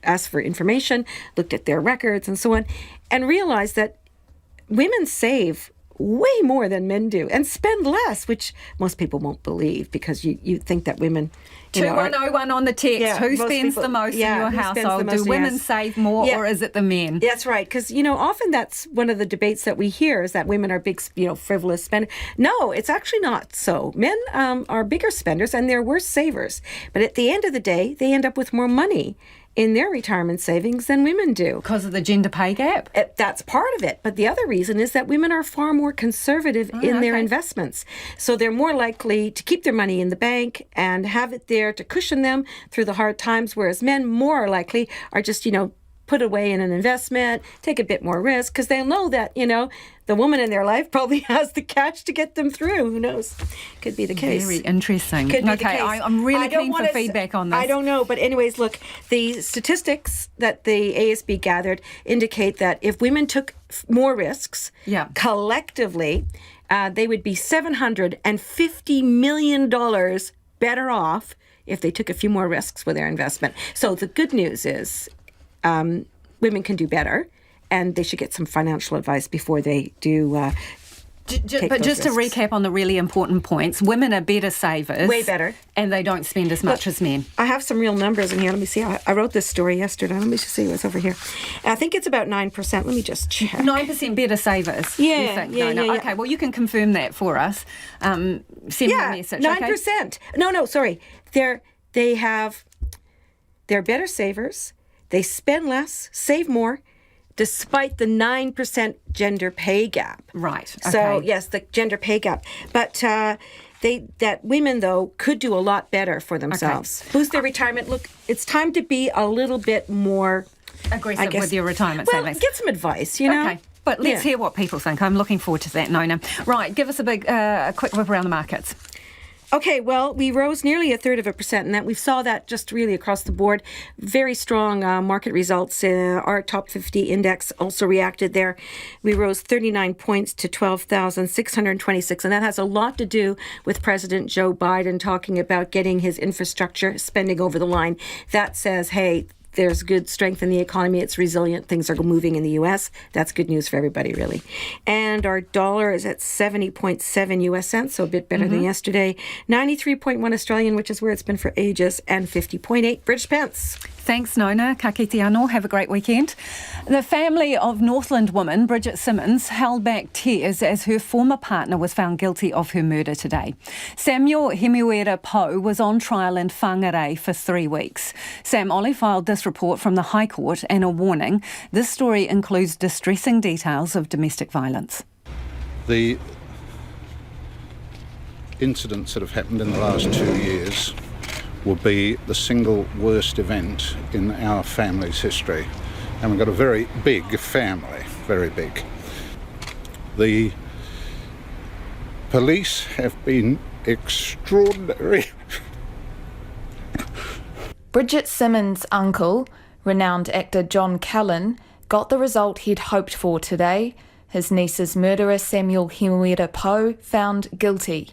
asked for information, looked at their records and so on, and realized that women save way more than men do and spend less, which most people won't believe because you think that women... 2101 on the text. Yeah, who most spends people- the most yeah, in your who spends the household? most, Do women yes. save more Yeah. or is it the men? That's right, because, often that's one of the debates that we hear is that women are big, frivolous spenders. No, it's actually not so. Men are bigger spenders and they're worse savers. But at the end of the day, they end up with more money in their retirement savings than women do. Because of the gender pay gap? That's part of it. But the other reason is that women are far more conservative in their investments. So they're more likely to keep their money in the bank and have it there to cushion them through the hard times, whereas men more likely are just, put away in an investment, take a bit more risk, because they know that, the woman in their life probably has the cash to get them through. Who knows? Could be the case. Very interesting. Could be okay, the case. I'm really I don't keen for wanna feedback on this. I don't know, but anyways, look, the statistics that the ASB gathered indicate that if women took more risks, collectively, they would be $750 million better off if they took a few more risks with their investment. So the good news is women can do better, and they should get some financial advice before they do. But just to recap on the really important points, women are better savers. Way better. And they don't spend as much as men. I have some real numbers in here. Let me see. I wrote this story yesterday. Let me just see what's over here. I think it's about 9%. Let me just check. 9% better savers. Yeah, you think? yeah, No. yeah. Okay, well, you can confirm that for us. Send me a message. 9%. Okay? No, sorry. They're better savers. They spend less, save more, despite the 9% gender pay gap. Right. Okay. So, yes, the gender pay gap. But that women, though, could do a lot better for themselves. Boost their retirement. Look, it's time to be a little bit more... aggressive with your retirement well, savings. Get some advice, Okay. But let's hear what people think. I'm looking forward to that, Nona. Right, give us a quick whip around the markets. Okay, well, we rose nearly 0.33%, and that we saw that just really across the board. Very strong market results. Our top 50 index also reacted there. We rose 39 points to 12,626, and that has a lot to do with President Joe Biden talking about getting his infrastructure spending over the line. That says, hey, there's good strength in the economy. It's resilient. Things are moving in the U.S. That's good news for everybody, really. And our dollar is at 70.7 US cents, so a bit better than yesterday. 93.1 Australian, which is where it's been for ages, and 50.8 British pence. Thanks, Nona. Ka kite anō. Have a great weekend. The family of Northland woman Bridget Simmons held back tears as her former partner was found guilty of her murder today. Samuel Himuera Poe was on trial in Whangarei for 3 weeks. Sam Ollie filed this report from the High Court and a warning. This story includes distressing details of domestic violence. The incidents that have happened in the last 2 years will be the single worst event in our family's history. And we've got a very big family, very big. The police have been extraordinary. Bridget Simmons' uncle, renowned actor John Callan, got the result he'd hoped for today. His niece's murderer, Samuel Himuera Poe, found guilty.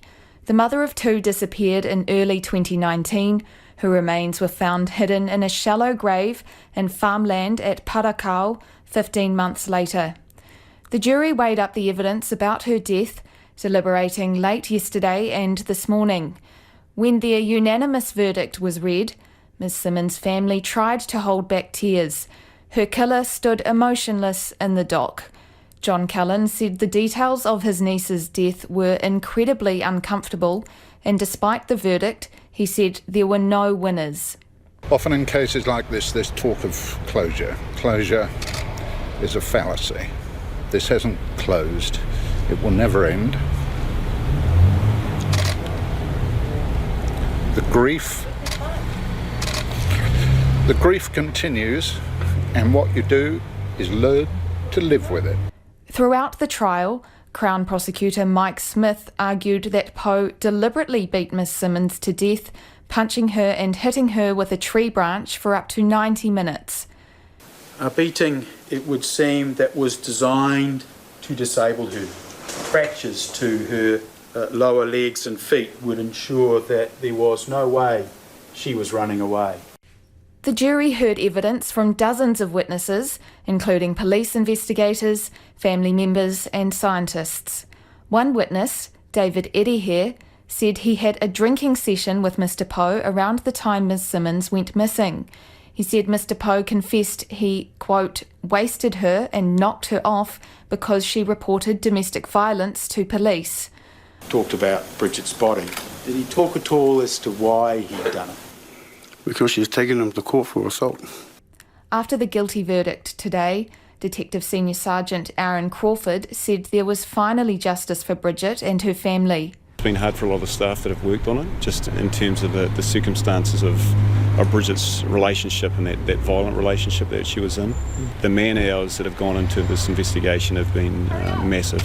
The mother of two disappeared in early 2019. Her remains were found hidden in a shallow grave in farmland at Parakau 15 months later. The jury weighed up the evidence about her death, deliberating late yesterday and this morning. When their unanimous verdict was read, Ms. Simmons' family tried to hold back tears. Her killer stood emotionless in the dock. John Callan said the details of his niece's death were incredibly uncomfortable, and despite the verdict, he said there were no winners. Often in cases like this, there's talk of closure. Closure is a fallacy. This hasn't closed. It will never end. The grief continues, and what you do is learn to live with it. Throughout the trial, Crown Prosecutor Mike Smith argued that Poe deliberately beat Miss Simmons to death, punching her and hitting her with a tree branch for up to 90 minutes. A beating, it would seem, that was designed to disable her. Fractures to her lower legs and feet would ensure that there was no way she was running away. The jury heard evidence from dozens of witnesses, including police investigators, family members and scientists. One witness, David Eddiehere, said he had a drinking session with Mr. Poe around the time Ms. Simmons went missing. He said Mr. Poe confessed he, quote, wasted her and knocked her off because she reported domestic violence to police. Talked about Bridget's body. Did he talk at all as to why he'd done it? Because she's taken him to court for assault. After the guilty verdict today, Detective Senior Sergeant Aaron Crawford said there was finally justice for Bridget and her family. It's been hard for a lot of the staff that have worked on it, just in terms of the circumstances of Bridget's relationship and that violent relationship that she was in. The man-hours that have gone into this investigation have been massive.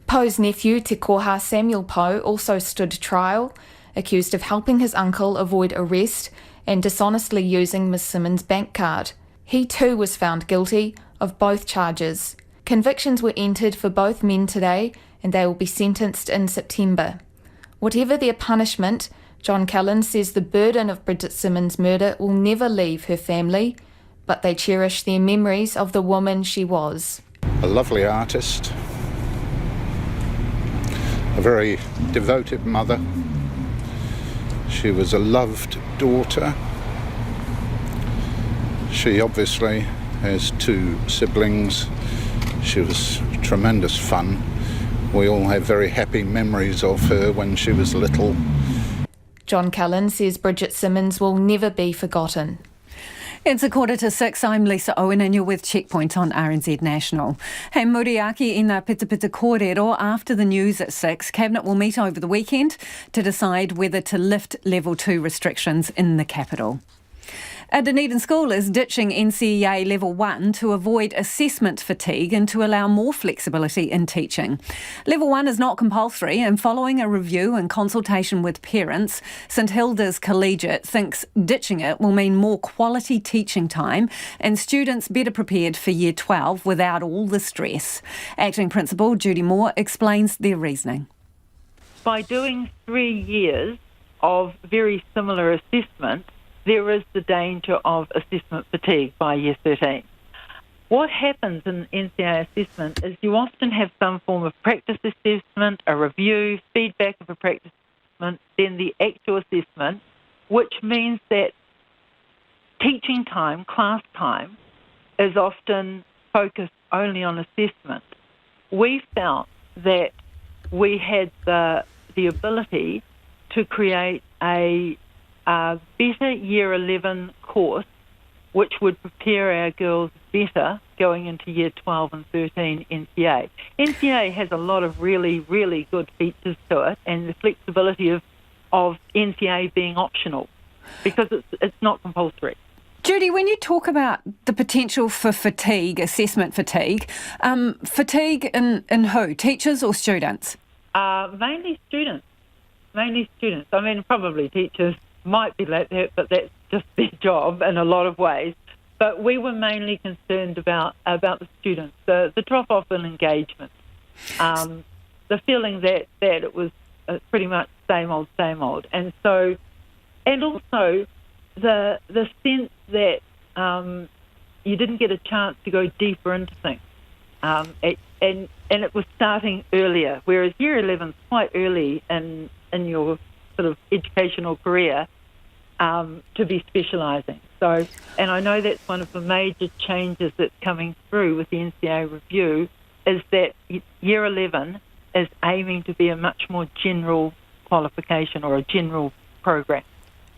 Poe's nephew, Te Koha Samuel Poe, also stood trial, accused of helping his uncle avoid arrest and dishonestly using Ms. Simmons' bank card. He too was found guilty of both charges. Convictions were entered for both men today, and they will be sentenced in September. Whatever their punishment, John Callan says the burden of Bridget Simmons' murder will never leave her family, but they cherish their memories of the woman she was. A lovely artist, a very devoted mother. She was a loved daughter. She obviously has 2 siblings. She was tremendous fun. We all have very happy memories of her when she was little. John Callan says Bridget Simmons will never be forgotten. It's 5:45. I'm Lisa Owen and you're with Checkpoint on RNZ National. Hei muriaki i ngā pitapita kōrero. After the news at 6, Cabinet will meet over the weekend to decide whether to lift level 2 restrictions in the capital. A Dunedin school is ditching NCEA Level 1 to avoid assessment fatigue and to allow more flexibility in teaching. Level 1 is not compulsory, and following a review and consultation with parents, St Hildas Collegiate thinks ditching it will mean more quality teaching time and students better prepared for Year 12 without all the stress. Acting Principal Judy Moore explains their reasoning. By doing 3 years of very similar assessment, there is the danger of assessment fatigue by Year 13. What happens in NCEA assessment is you often have some form of practice assessment, a review, feedback of a practice assessment, then the actual assessment, which means that teaching time, class time, is often focused only on assessment. We felt that we had the ability to create a better Year 11 course which would prepare our girls better going into Year 12 and 13 NCEA. NCEA has a lot of really, really good features to it, and the flexibility of NCEA being optional because it's not compulsory. Judy, when you talk about the potential for fatigue, assessment fatigue, fatigue in who? Teachers or students? Mainly students. I mean, probably teachers might be like that, but that's just their job in a lot of ways. But we were mainly concerned about the students, the drop-off in engagement, the feeling that it was pretty much same old, and so, and also the sense that you didn't get a chance to go deeper into things, and it was starting earlier, whereas Year 11 is quite early in your sort of educational career to be specialising. So, and I know that's one of the major changes that's coming through with the NCEA review is that Year 11 is aiming to be a much more general qualification or a general program.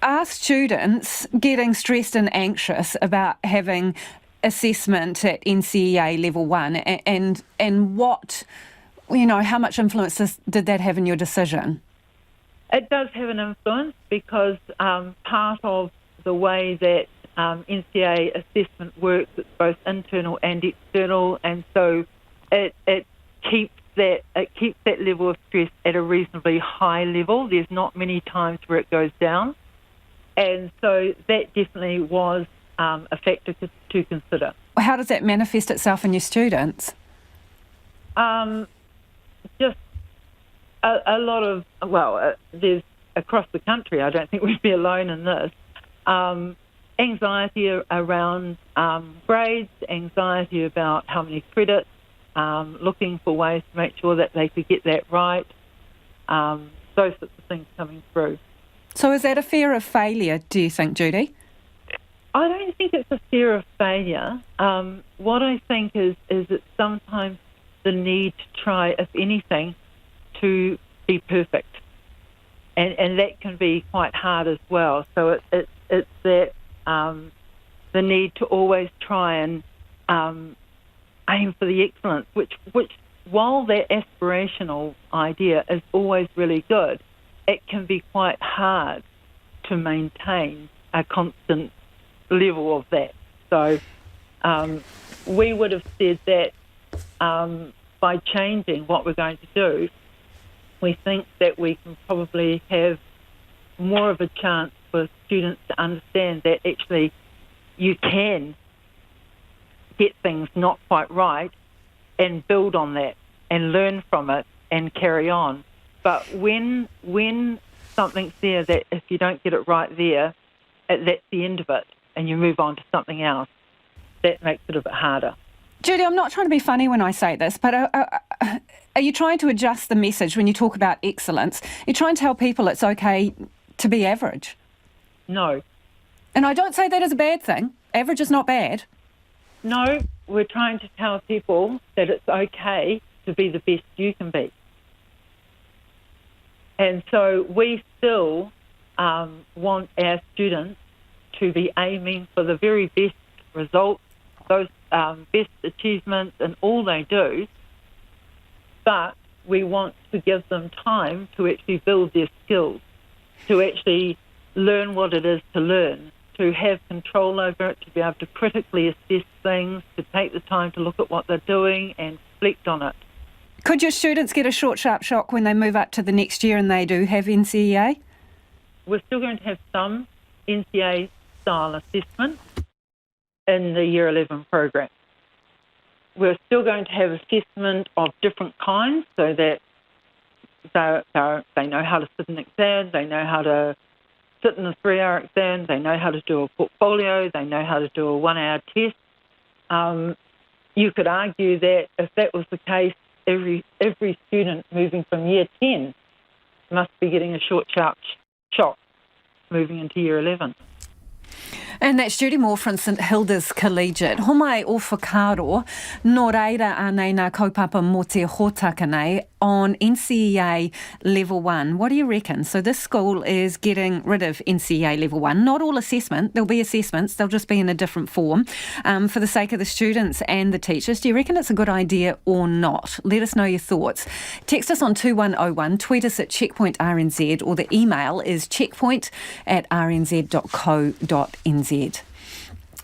Are students getting stressed and anxious about having assessment at NCEA Level 1 and what, how much influence did that have in your decision? It does have an influence because part of the way that NCEA assessment works, it's both internal and external, and so it keeps that level of stress at a reasonably high level. There's not many times where it goes down, and so that definitely was a factor to consider. How does that manifest itself in your students? Just a lot of, there's across the country, I don't think we'd be alone in this, anxiety around grades, anxiety about how many credits, looking for ways to make sure that they could get that right, those sorts of things coming through. So is that a fear of failure, do you think, Judy? I don't think it's a fear of failure. What I think is it's sometimes the need to try, if anything, to be perfect. And that can be quite hard as well. So it's that the need to always try and aim for the excellence, which while that aspirational idea is always really good, it can be quite hard to maintain a constant level of that. So we would have said that by changing what we're going to do, we think that we can probably have more of a chance for students to understand that actually you can get things not quite right and build on that and learn from it and carry on. But when something's there that if you don't get it right there, that's the end of it and you move on to something else, that makes it a bit harder. Judy, I'm not trying to be funny when I say this, but are you trying to adjust the message when you talk about excellence? You're trying to tell people it's okay to be average? No. And I don't say that as a bad thing. Average is not bad. No, we're trying to tell people that it's okay to be the best you can be. And so we still want our students to be aiming for the very best results, those best achievements in all they do, but we want to give them time to actually build their skills, to actually learn what it is to learn, to have control over it, to be able to critically assess things, to take the time to look at what they're doing and reflect on it. Could your students get a short, sharp shock when they move up to the next year and they do have NCEA? We're still going to have some NCEA-style assessment in the Year 11 program. We're still going to have assessment of different kinds so that they know how to sit an exam, they know how to sit in a 3-hour exam, they know how to do a portfolio, they know how to do a 1-hour test. You could argue that if that was the case, every student moving from Year 10 must be getting a short, sharp shock moving into Year 11. And that's Judy Moore from St Hildas Collegiate. Ho mai o whakaro, nō reira anei nā kaupapa mō te hōtaka nei on NCEA Level 1. What do you reckon? So this school is getting rid of NCEA Level 1. Not all assessment. There'll be assessments. They'll just be in a different form for the sake of the students and the teachers. Do you reckon it's a good idea or not? Let us know your thoughts. Text us on 2101, tweet us at Checkpoint RNZ, or the email is checkpoint@rnz.co.nz.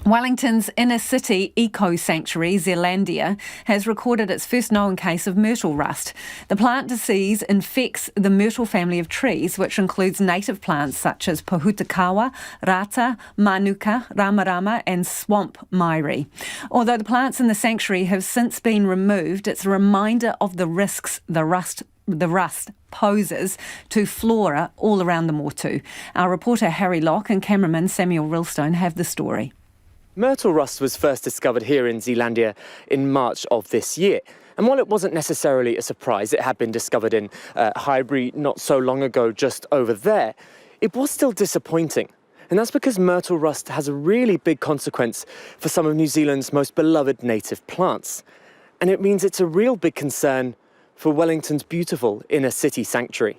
Wellington's inner city eco-sanctuary, Zealandia, has recorded its first known case of myrtle rust. The plant disease infects the myrtle family of trees, which includes native plants such as pohutakawa, rata, manuka, ramarama and swamp mairi. Although the plants in the sanctuary have since been removed, it's a reminder of the risks the rust poses to flora all around the Motu. Our reporter Harry Locke and cameraman Samuel Rilstone have the story. Myrtle rust was first discovered here in Zealandia in March of this year. And while it wasn't necessarily a surprise, it had been discovered in Highbury not so long ago just over there, it was still disappointing. And that's because myrtle rust has a really big consequence for some of New Zealand's most beloved native plants. And it means it's a real big concern for Wellington's beautiful inner city sanctuary.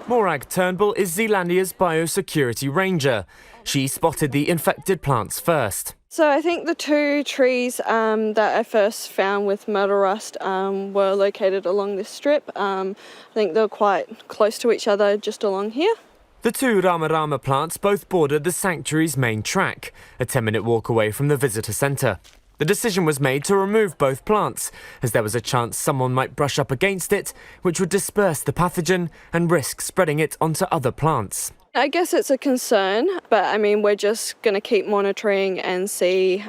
Morag Turnbull is Zealandia's biosecurity ranger. She spotted the infected plants first. So I think the two trees that I first found with myrtle rust were located along this strip. I think they were quite close to each other just along here. The two ramarama plants both bordered the sanctuary's main track, a 10-minute walk away from the visitor centre. The decision was made to remove both plants, as there was a chance someone might brush up against it, which would disperse the pathogen and risk spreading it onto other plants. I guess it's a concern, but I mean, we're just going to keep monitoring and see.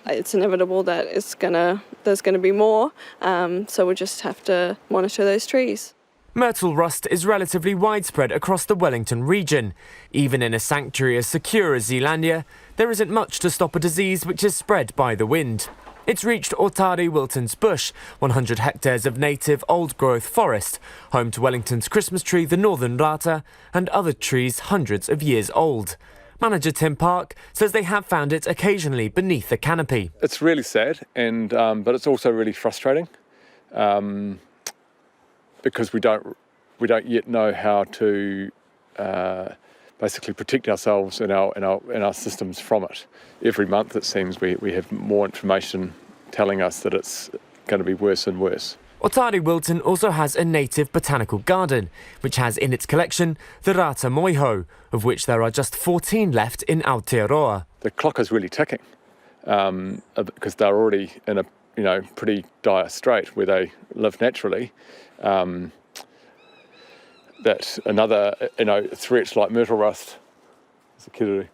It's inevitable that there's going to be more, so we'll just have to monitor those trees. Myrtle rust is relatively widespread across the Wellington region. Even in a sanctuary as secure as Zealandia, there isn't much to stop a disease which is spread by the wind. It's reached Otari Wilton's bush, 100 hectares of native old-growth forest, home to Wellington's Christmas tree, the northern rata, and other trees hundreds of years old. Manager Tim Park says they have found it occasionally beneath the canopy. It's really sad, and but it's also really frustrating because we don't yet know how to basically protect ourselves and our systems from it. Every month, it seems, we have more information telling us that it's going to be worse and worse. Otari Wilton also has a native botanical garden, which has in its collection the rata moiho, of which there are just 14 left in Aotearoa. The clock is really ticking because they're already in a pretty dire strait where they live naturally. That another threat like myrtle rust is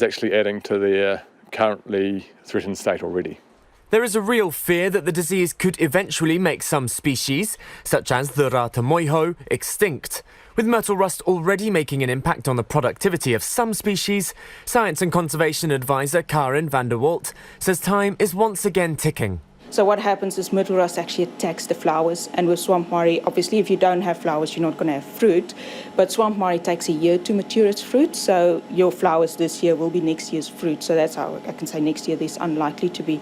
actually adding to their currently threatened state already. There is a real fear that the disease could eventually make some species, such as the rata moiho, extinct. With myrtle rust already making an impact on the productivity of some species, Science and Conservation Advisor Karen van der Walt says time is once again ticking. So what happens is myrtle rust actually attacks the flowers, and with swamp mari, obviously if you don't have flowers you're not going to have fruit, but swamp mari takes a year to mature its fruit, so your flowers this year will be next year's fruit, so that's how I can say next year there's unlikely to be.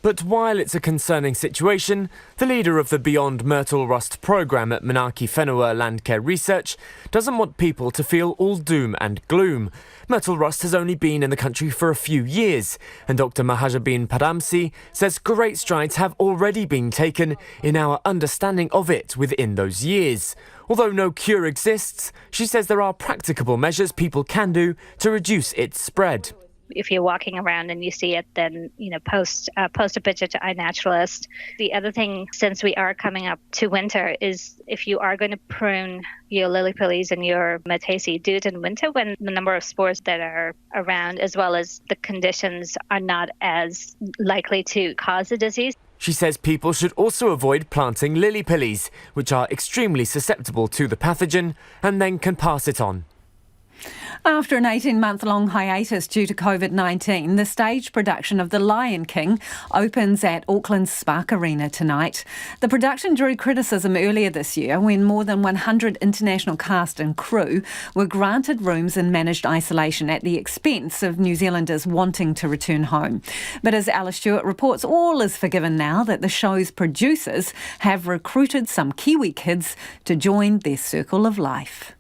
But while it's a concerning situation, the leader of the Beyond Myrtle Rust programme at Manaaki Whenua Landcare Research doesn't want people to feel all doom and gloom. Myrtle rust has only been in the country for a few years, and Dr Mahajabeen Padamsi says great strides have already been taken in our understanding of it within those years. Although no cure exists, she says there are practicable measures people can do to reduce its spread. If you're walking around and you see it, then, post a picture to iNaturalist. The other thing, since we are coming up to winter, is if you are going to prune your lily pillies and your myrtaceae, do it in winter when the number of spores that are around, as well as the conditions, are not as likely to cause the disease. She says people should also avoid planting lily pillies, which are extremely susceptible to the pathogen and then can pass it on. After an 18-month-long hiatus due to COVID-19, the stage production of The Lion King opens at Auckland's Spark Arena tonight. The production drew criticism earlier this year when more than 100 international cast and crew were granted rooms in managed isolation at the expense of New Zealanders wanting to return home. But as Alice Stewart reports, all is forgiven now that the show's producers have recruited some Kiwi kids to join their circle of life.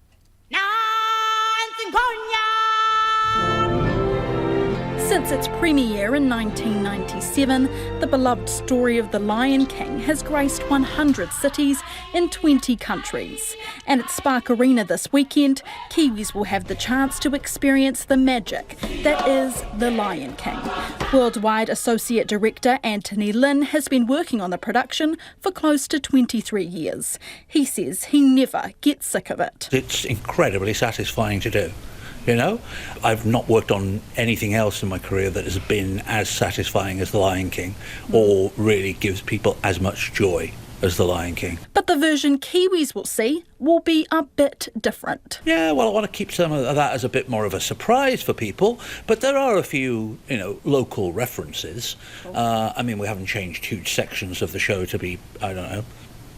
Since its premiere in 1997, the beloved story of The Lion King has graced 100 cities in 20 countries. And at Spark Arena this weekend, Kiwis will have the chance to experience the magic that is The Lion King. Worldwide Associate Director Anthony Lin has been working on the production for close to 23 years. He says he never gets sick of it. It's incredibly satisfying to do. I've not worked on anything else in my career that has been as satisfying as The Lion King or really gives people as much joy as The Lion King. But the version Kiwis will see will be a bit different. Yeah, well, I want to keep some of that as a bit more of a surprise for people, but there are a few, local references. We haven't changed huge sections of the show to be,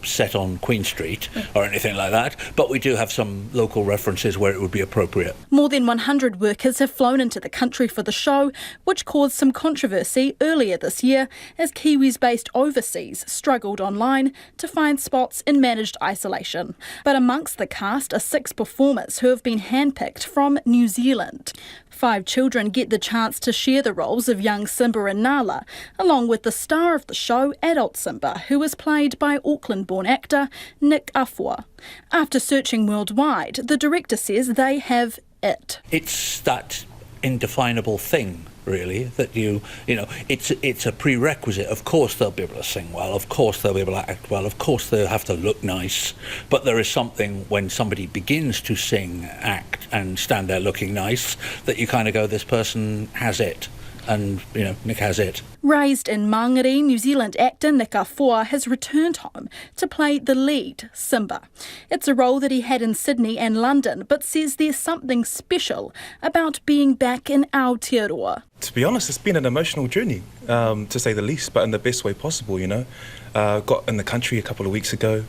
set on Queen Street or anything like that, but we do have some local references where it would be appropriate. More than 100 workers have flown into the country for the show, which caused some controversy earlier this year as Kiwis based overseas struggled online to find spots in managed isolation. But amongst the cast are 6 performers who have been handpicked from New Zealand. 5 children get the chance to share the roles of young Simba and Nala, along with the star of the show, adult Simba, who is played by Auckland-born actor Nick Afua. After searching worldwide, the director says they have it. It's that indefinable thing, really, that it's a prerequisite. Of course they'll be able to sing well, of course they'll be able to act well, of course they'll have to look nice, but there is something when somebody begins to sing, act and stand there looking nice that you kind of go, this person has it. and, Nick has it. Raised in Mangere, New Zealand actor Nika Foa has returned home to play the lead, Simba. It's a role that he had in Sydney and London, but says there's something special about being back in Aotearoa. To be honest, it's been an emotional journey, to say the least, but in the best way possible, Got in the country a couple of weeks ago,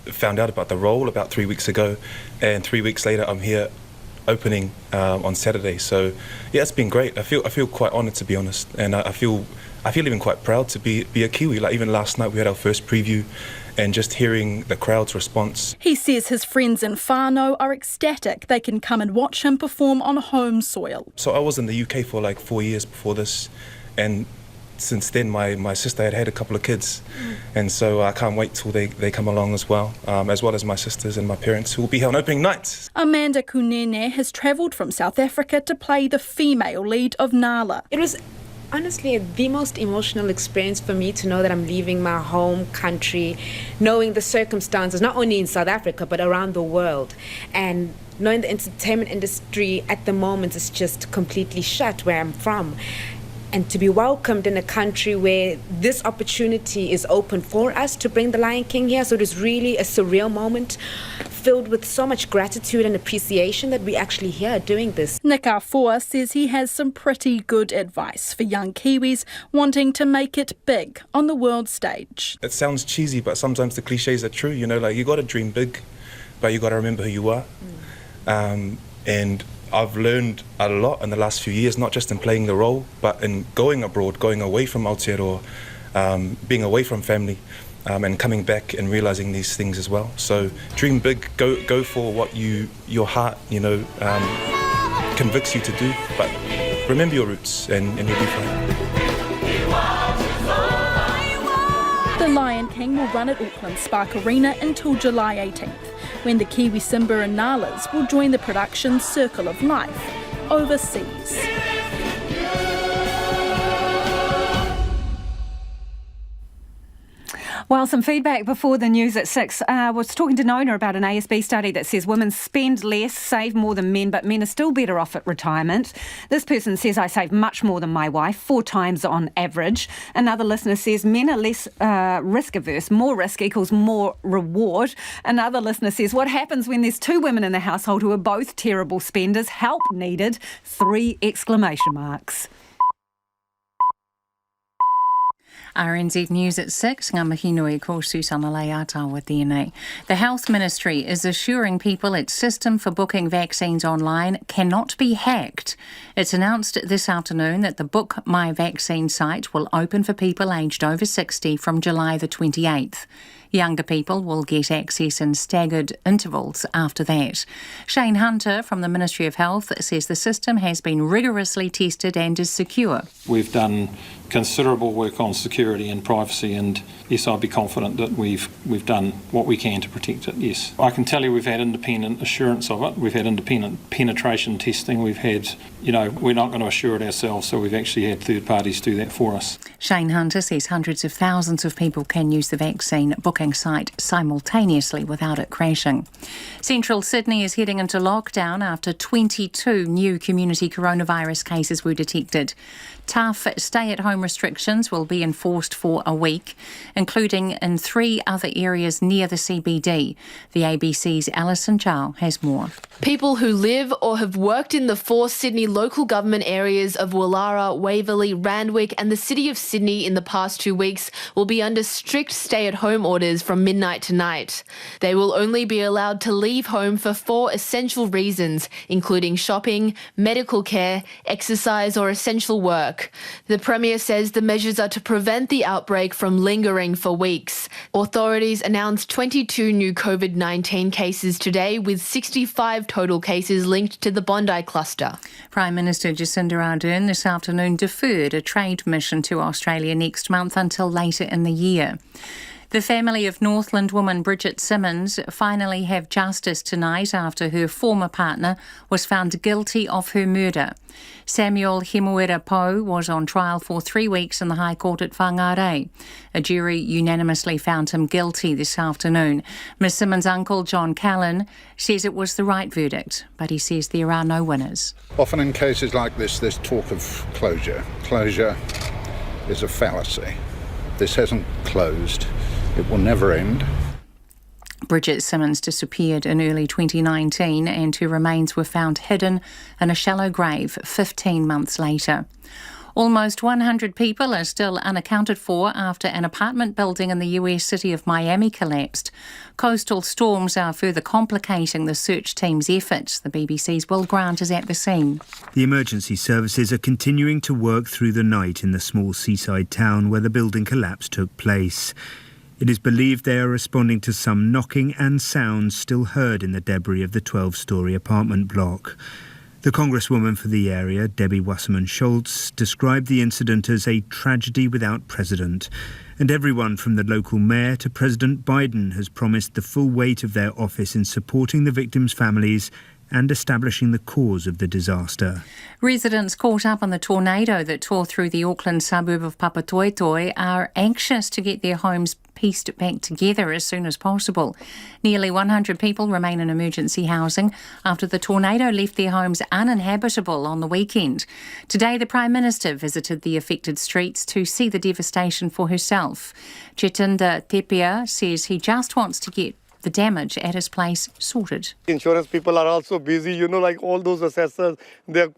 found out about the role about 3 weeks ago, and 3 weeks later I'm here opening on Saturday. So yeah, it's been great. I feel quite honoured, to be honest, and I feel even quite proud to be a Kiwi. Like even last night we had our first preview, and just hearing the crowd's response. He says his friends in whānau are ecstatic they can come and watch him perform on home soil. So I was in the UK for like 4 years before this, and since then my sister had a couple of kids, and so I can't wait till they come along as well as my sisters and my parents who will be here on opening night. Amanda Kunene has travelled from South Africa to play the female lead of Nala. It was honestly the most emotional experience for me to know that I'm leaving my home country, knowing the circumstances not only in South Africa but around the world, and knowing the entertainment industry at the moment is just completely shut where I'm from. And to be welcomed in a country where this opportunity is open for us to bring the Lion King here. So it is really a surreal moment filled with so much gratitude and appreciation that we're actually here doing this. Nika Foa says he has some pretty good advice for young Kiwis wanting to make it big on the world stage. It sounds cheesy, but sometimes the cliches are true. You got to dream big, but you got to remember who you are. And I've learned a lot in the last few years, not just in playing the role, but in going abroad, going away from Aotearoa, being away from family, and coming back and realising these things as well. So dream big, go for what your heart, convicts you to do, but remember your roots and you'll be fine. The Lion King will run at Auckland Spark Arena until July 18th, when the Kiwi Simba and Nalas will join the production Circle of Life overseas. Well, some feedback before the news at 6. I was talking to Nona about an ASB study that says women spend less, save more than men, but men are still better off at retirement. This person says, I save much more than my wife, 4 times on average. Another listener says men are less risk averse. More risk equals more reward. Another listener says, what happens when there's 2 women in the household who are both terrible spenders? Help needed, 3 exclamation marks. RNZ News at 6, ngā mihi nui ko Susana Leata tēnei. The Health Ministry is assuring people its system for booking vaccines online cannot be hacked. It's announced this afternoon that the Book My Vaccine site will open for people aged over 60 from July the 28th. Younger people will get access in staggered intervals after that. Shane Hunter from the Ministry of Health says the system has been rigorously tested and is secure. We've done considerable work on security and privacy, and yes, I'd be confident that we've done what we can to protect it, yes. I can tell you we've had independent assurance of it, we've had independent penetration testing, we've had, we're not going to assure it ourselves, so we've actually had third parties do that for us. Shane Hunter says hundreds of thousands of people can use the vaccine booking site simultaneously without it crashing. Central Sydney is heading into lockdown after 22 new community coronavirus cases were detected. Tough stay-at-home restrictions will be enforced for a week, including in 3 other areas near the CBD. The ABC's Alison Chow has more. People who live or have worked in the 4 Sydney local government areas of Woollahra, Waverley, Randwick and the City of Sydney in the past 2 weeks will be under strict stay-at-home orders from midnight tonight. They will only be allowed to leave home for 4 essential reasons, including shopping, medical care, exercise or essential work. The Premier says the measures are to prevent the outbreak from lingering for weeks. Authorities announced 22 new COVID-19 cases today, with 65 total cases linked to the Bondi cluster. Prime Minister Jacinda Ardern this afternoon deferred a trade mission to Australia next month until later in the year. The family of Northland woman Bridget Simmons finally have justice tonight after her former partner was found guilty of her murder. Samuel Himuera-Po was on trial for 3 weeks in the High Court at Whangarei. A jury unanimously found him guilty this afternoon. Ms Simmons' uncle, John Callan, says it was the right verdict, but he says there are no winners. Often in cases like this, there's talk of closure. Closure is a fallacy. This hasn't closed. It will never end. Bridget Simmons disappeared in early 2019 and her remains were found hidden in a shallow grave 15 months later. Almost 100 people are still unaccounted for after an apartment building in the US city of Miami collapsed. Coastal storms are further complicating the search team's efforts. The BBC's Will Grant is at the scene. The emergency services are continuing to work through the night in the small seaside town where the building collapse took place. It is believed they are responding to some knocking and sounds still heard in the debris of the 12-storey apartment block. The Congresswoman for the area, Debbie Wasserman-Schultz, described the incident as a tragedy without precedent, and everyone from the local mayor to President Biden has promised the full weight of their office in supporting the victims' families and establishing the cause of the disaster. Residents caught up on the tornado that tore through the Auckland suburb of Papatoetoe are anxious to get their homes pieced back together as soon as possible. Nearly 100 people remain in emergency housing after the tornado left their homes uninhabitable on the weekend. Today, the Prime Minister visited the affected streets to see the devastation for herself. Chetinda Tepia says he just wants to get the damage at his place sorted. Insurance people are also busy, like all those assessors, they're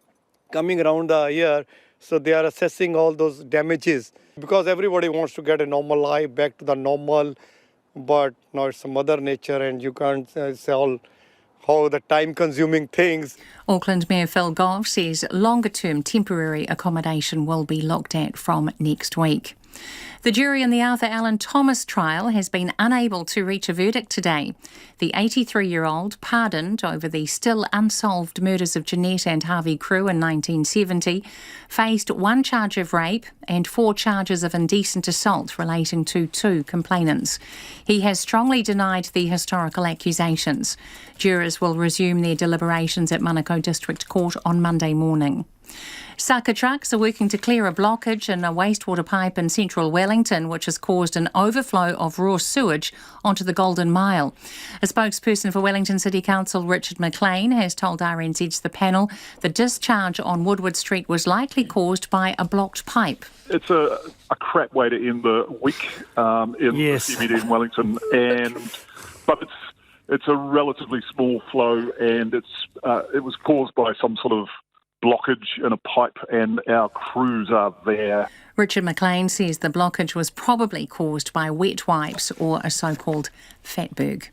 coming around here, so they are assessing all those damages because everybody wants to get a normal life back to the normal, but now it's Mother Nature and you can't say all the time-consuming things. Auckland Mayor Phil Goff says longer-term temporary accommodation will be looked at from next week. The jury in the Arthur Allen Thomas trial has been unable to reach a verdict today. The 83-year-old, pardoned over the still unsolved murders of Jeanette and Harvey Crew in 1970, faced 1 charge of rape and 4 charges of indecent assault relating to 2 complainants. He has strongly denied the historical accusations. Jurors will resume their deliberations at Manukau District Court on Monday morning. Saka trucks are working to clear a blockage in a wastewater pipe in central Wellington, which has caused an overflow of raw sewage onto the Golden Mile. A spokesperson for Wellington City Council, Richard McLean, has told RNZ's The Panel the discharge on Woodward Street was likely caused by a blocked pipe. It's a crap way to end the week in the CBD in Wellington, but it's a relatively small flow, and it was caused by some sort of blockage in a pipe, and our crews are there. Richard McLean says the blockage was probably caused by wet wipes or a so-called fatberg.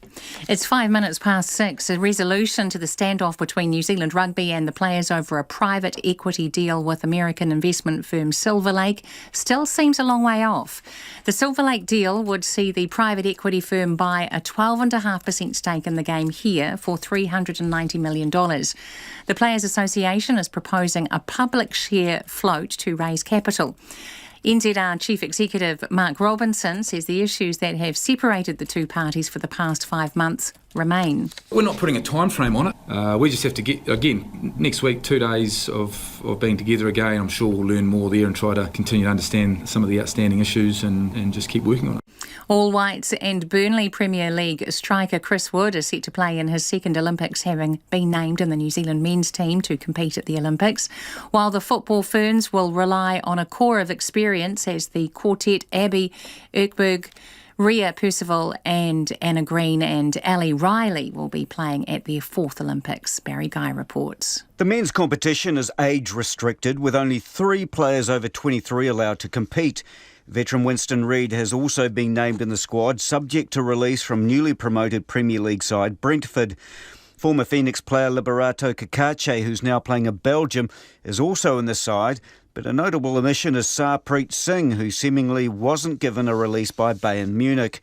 It's 5 minutes past 6. A resolution to the standoff between New Zealand Rugby and the players over a private equity deal with American investment firm Silver Lake still seems a long way off. The Silver Lake deal would see the private equity firm buy a 12.5% stake in the game here for $390 million. The Players Association is proposing a public share float to raise capital. NZR Chief Executive Mark Robinson says the issues that have separated the two parties for the past 5 months remain. We're not putting a time frame on it. We just have to get, again, next week, 2 days of being together again. I'm sure we'll learn more there and try to continue to understand some of the outstanding issues and just keep working on it. All Whites and Burnley Premier League striker Chris Wood is set to play in his second Olympics, having been named in the New Zealand men's team to compete at the Olympics, while the football ferns will rely on a core of experience as the quartet Abby Erkberg, Ria Percival and Anna Green and Ali Riley will be playing at their 4th Olympics. Barry Guy reports. The men's competition is age restricted, with only 3 players over 23 allowed to compete. Veteran Winston Reid has also been named in the squad, subject to release from newly promoted Premier League side Brentford. Former Phoenix player Liberato Kakache, who's now playing in Belgium, is also in the side, but a notable omission is Sarpreet Singh, who seemingly wasn't given a release by Bayern Munich.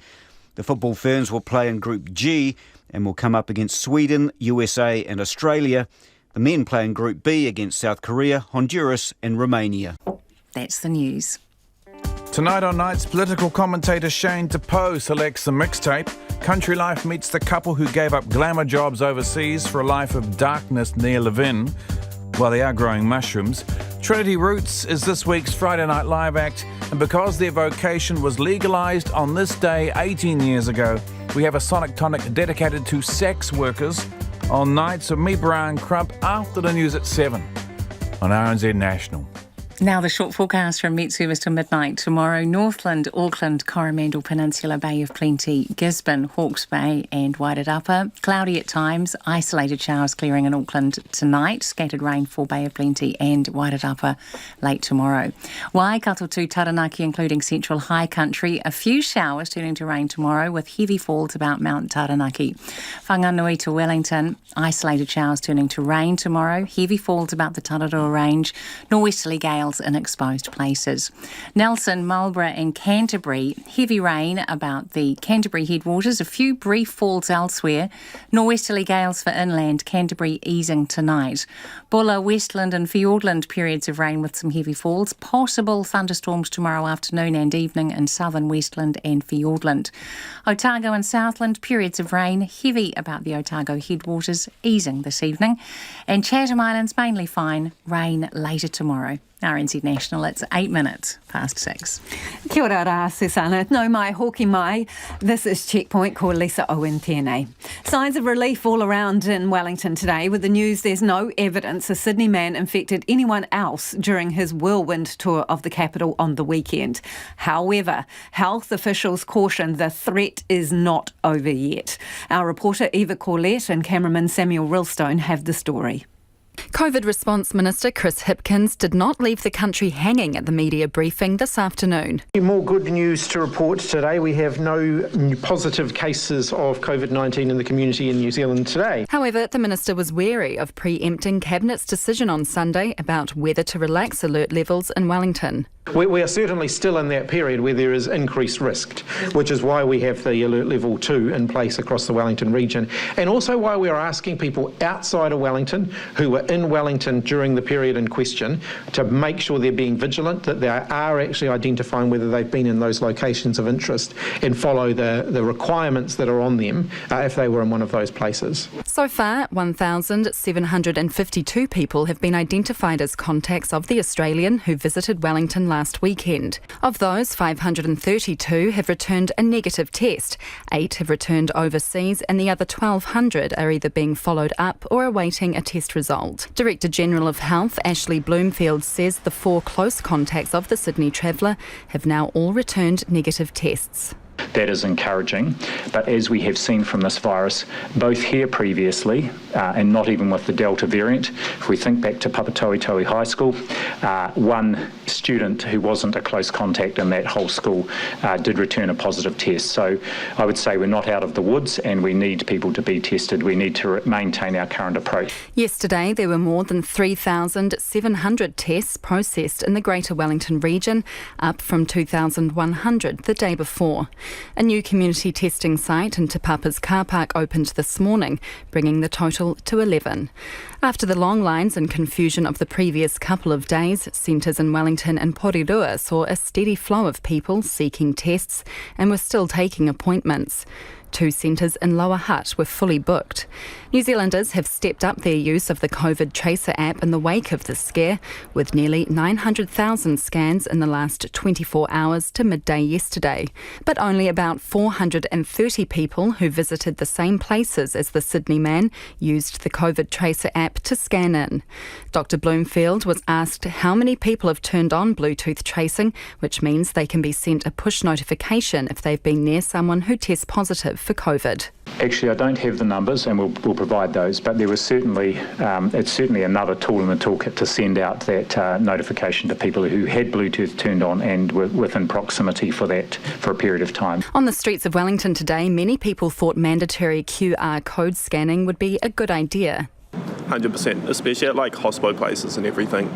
The football ferns will play in Group G and will come up against Sweden, USA and Australia. The men play in Group B against South Korea, Honduras and Romania. That's the news. Tonight on Nights, political commentator Shane DePoe selects a mixtape. Country Life meets the couple who gave up glamour jobs overseas for a life of darkness near Levin, while they are growing mushrooms. Trinity Roots is this week's Friday Night Live act, and because their vocation was legalised on this day 18 years ago, we have a Sonic Tonic dedicated to sex workers on Nights of me, Brian Crump, after the news at 7 on RNZ National. Now the short forecast from Met Service till midnight tomorrow. Northland, Auckland, Coromandel Peninsula, Bay of Plenty, Gisborne, Hawke's Bay and Wairarapa. Cloudy at times, isolated showers clearing in Auckland tonight. Scattered rainfall, Bay of Plenty and Wairarapa late tomorrow. Waikato to Taranaki, including central high country. A few showers turning to rain tomorrow with heavy falls about Mount Taranaki. Whanganui to Wellington, isolated showers turning to rain tomorrow. Heavy falls about the Tararua Range. Norwesterly gales in exposed places. Nelson, Marlborough and Canterbury, heavy rain about the Canterbury headwaters, a few brief falls elsewhere. Norwesterly gales for inland, Canterbury easing tonight. Bulla, Westland and Fiordland, periods of rain with some heavy falls. Possible thunderstorms tomorrow afternoon and evening in southern Westland and Fiordland. Otago and Southland, periods of rain, heavy about the Otago headwaters, easing this evening. And Chatham Islands mainly fine, rain later tomorrow. RNZ National, it's 8 minutes past 6. Kia ora rā, Susana. No mai, hoki mai. This is Checkpoint, ko Lisa Owen tēnei. Signs of relief all around in Wellington today with the news there's no evidence a Sydney man infected anyone else during his whirlwind tour of the capital on the weekend. However, health officials caution the threat is not over yet. Our reporter Eva Corlett and cameraman Samuel Rillstone have the story. COVID Response Minister Chris Hipkins did not leave the country hanging at the media briefing this afternoon. More good news to report today. We have no positive cases of COVID-19 in the community in New Zealand today. However, the minister was wary of preempting Cabinet's decision on Sunday about whether to relax alert levels in Wellington. We are certainly still in that period where there is increased risk, which is why we have the alert level 2 in place across the Wellington region, and also why we are asking people outside of Wellington who were in Wellington during the period in question to make sure they're being vigilant, that they are actually identifying whether they've been in those locations of interest and follow the requirements that are on them if they were in one of those places. So far, 1,752 people have been identified as contacts of the Australian who visited Wellington last weekend. Of those, 532 have returned a negative test, 8 have returned overseas, and the other 1,200 are either being followed up or awaiting a test result. Director General of Health Ashley Bloomfield says the 4 close contacts of the Sydney traveller have now all returned negative tests. That is encouraging, but as we have seen from this virus, both here previously and not even with the Delta variant, if we think back to Papatoetoe High School, one student who wasn't a close contact in that whole school did return a positive test. So I would say we're not out of the woods and we need people to be tested. We need to maintain our current approach. Yesterday, there were more than 3,700 tests processed in the Greater Wellington region, up from 2,100 the day before. A new community testing site in Te Papa's car park opened this morning, bringing the total to 11. After the long lines and confusion of the previous couple of days, centres in Wellington and Porirua saw a steady flow of people seeking tests and were still taking appointments. 2 centres in Lower Hutt were fully booked. New Zealanders have stepped up their use of the COVID Tracer app in the wake of the scare, with nearly 900,000 scans in the last 24 hours to midday yesterday. But only about 430 people who visited the same places as the Sydney man used the COVID Tracer app to scan in. Dr Bloomfield was asked how many people have turned on Bluetooth tracing, which means they can be sent a push notification if they've been near someone who tests positive for COVID. Actually, I don't have the numbers, and we'll provide those. But there was certainly it's certainly another tool in the toolkit to send out that notification to people who had Bluetooth turned on and were within proximity for that for a period of time. On the streets of Wellington today, many people thought mandatory QR code scanning would be a good idea. 100%, especially at like hospo places and everything,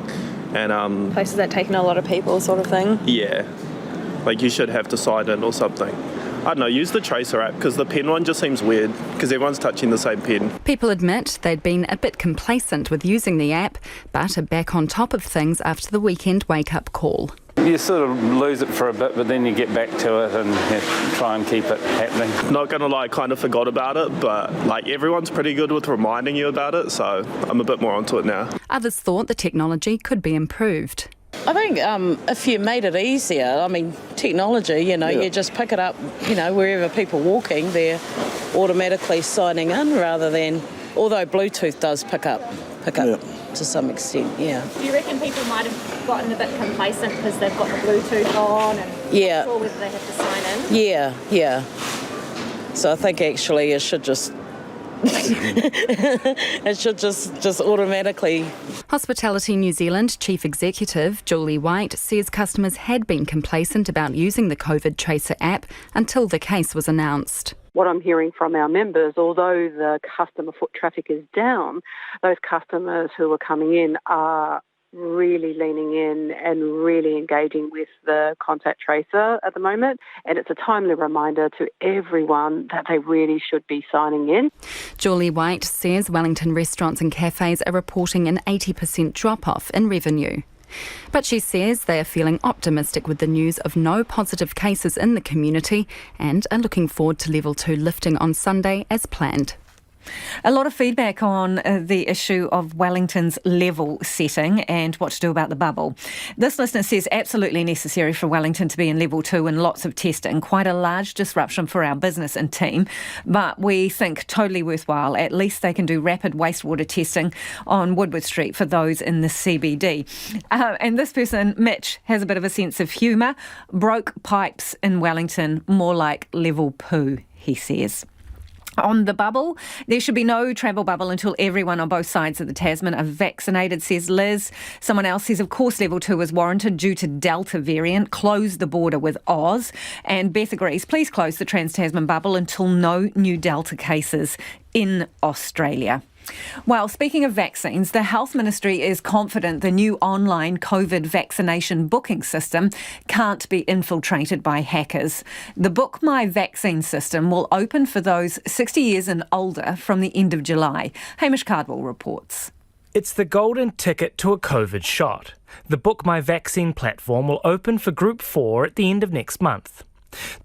and places that take in a lot of people, sort of thing. Yeah, like you should have to sign in or something. I don't know, use the Tracer app because the pen one just seems weird because everyone's touching the same pen. People admit they'd been a bit complacent with using the app, but are back on top of things after the weekend wake-up call. You sort of lose it for a bit, but then you get back to it and try and keep it happening. Not gonna lie, I kind of forgot about it, but like everyone's pretty good with reminding you about it, so I'm a bit more onto it now. Others thought the technology could be improved. I think if you made it easier, I mean, technology, you just pick it up, wherever people are walking, they're automatically signing in rather than, although Bluetooth does pick up to some extent, yeah. Do you reckon people might have gotten a bit complacent because they've got the Bluetooth on and not sure whether they have to sign in? Yeah. So I think actually it should just just automatically. Hospitality New Zealand Chief Executive Julie White says customers had been complacent about using the COVID Tracer app until the case was announced. What I'm hearing from our members, although the customer foot traffic is down, those customers who are coming in are really leaning in and really engaging with the contact tracer at the moment. And it's a timely reminder to everyone that they really should be signing in. Julie White says Wellington restaurants and cafes are reporting an 80% drop-off in revenue. But she says they are feeling optimistic with the news of no positive cases in the community and are looking forward to level 2 lifting on Sunday as planned. A lot of feedback on the issue of Wellington's level setting and what to do about the bubble. This listener says absolutely necessary for Wellington to be in level 2 and lots of testing. Quite a large disruption for our business and team, but we think totally worthwhile. At least they can do rapid wastewater testing on Woodward Street for those in the CBD. And this person, Mitch, has a bit of a sense of humour. Broke pipes in Wellington, more like level poo, he says. On the bubble, there should be no travel bubble until everyone on both sides of the Tasman are vaccinated, says Liz. Someone else says, of course, level 2 is warranted due to Delta variant. Close the border with Oz. And Beth agrees, please close the Trans-Tasman bubble until no new Delta cases in Australia. Well, speaking of vaccines, the Health Ministry is confident the new online COVID vaccination booking system can't be infiltrated by hackers. The Book My Vaccine system will open for those 60 years and older from the end of July. Hamish Cardwell reports. It's the golden ticket to a COVID shot. The Book My Vaccine platform will open for Group 4 at the end of next month.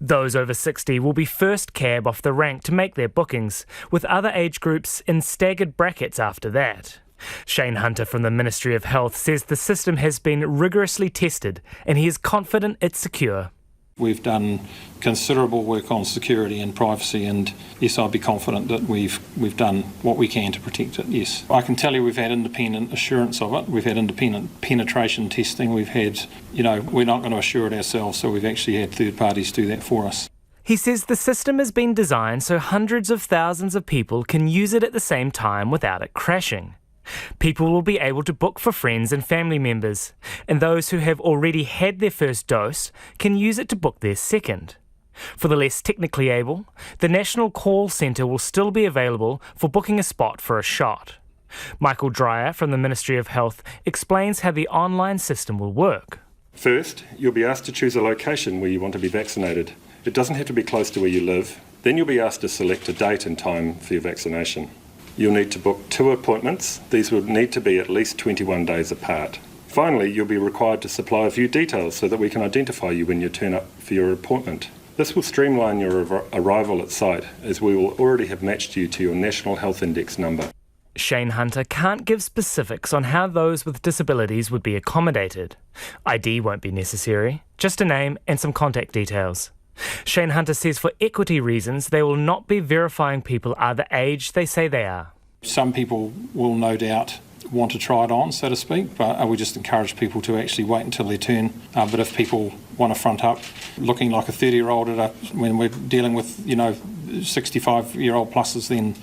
Those over 60 will be first cab off the rank to make their bookings, with other age groups in staggered brackets after that. Shane Hunter from the Ministry of Health says the system has been rigorously tested and he is confident it's secure. We've done considerable work on security and privacy, and yes, I'd be confident that we've done what we can to protect it, yes. I can tell you we've had independent assurance of it. We've had independent penetration testing. We've had, we're not going to assure it ourselves, so we've actually had third parties do that for us. He says the system has been designed so hundreds of thousands of people can use it at the same time without it crashing. People will be able to book for friends and family members, and those who have already had their first dose can use it to book their second. For the less technically able, the National Call Centre will still be available for booking a spot for a shot. Michael Dreyer from the Ministry of Health explains how the online system will work. First, you'll be asked to choose a location where you want to be vaccinated. It doesn't have to be close to where you live. Then you'll be asked to select a date and time for your vaccination. You'll need to book 2 appointments. These will need to be at least 21 days apart. Finally, you'll be required to supply a few details so that we can identify you when you turn up for your appointment. This will streamline your arrival at site, as we will already have matched you to your National Health Index number. Shane Hunter can't give specifics on how those with disabilities would be accommodated. ID won't be necessary, just a name and some contact details. Shane Hunter says for equity reasons, they will not be verifying people are the age they say they are. Some people will no doubt want to try it on, so to speak, but we just encourage people to actually wait until their turn. But if people want to front up looking like a 30-year-old when we're dealing with, 65-year-old pluses, then,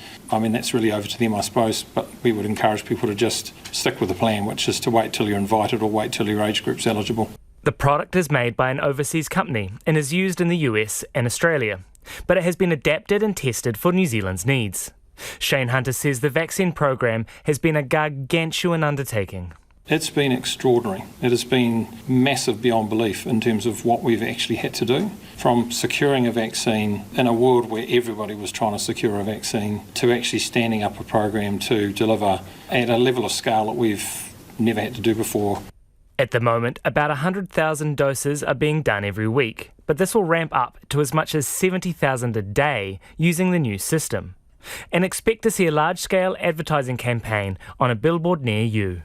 that's really over to them, I suppose. But we would encourage people to just stick with the plan, which is to wait till you're invited or wait till your age group's eligible. The product is made by an overseas company and is used in the US and Australia, but it has been adapted and tested for New Zealand's needs. Shane Hunter says the vaccine program has been a gargantuan undertaking. It's been extraordinary. It has been massive beyond belief in terms of what we've actually had to do, from securing a vaccine in a world where everybody was trying to secure a vaccine, to actually standing up a program to deliver at a level of scale that we've never had to do before. At the moment, about 100,000 doses are being done every week, but this will ramp up to as much as 70,000 a day using the new system. And expect to see a large-scale advertising campaign on a billboard near you.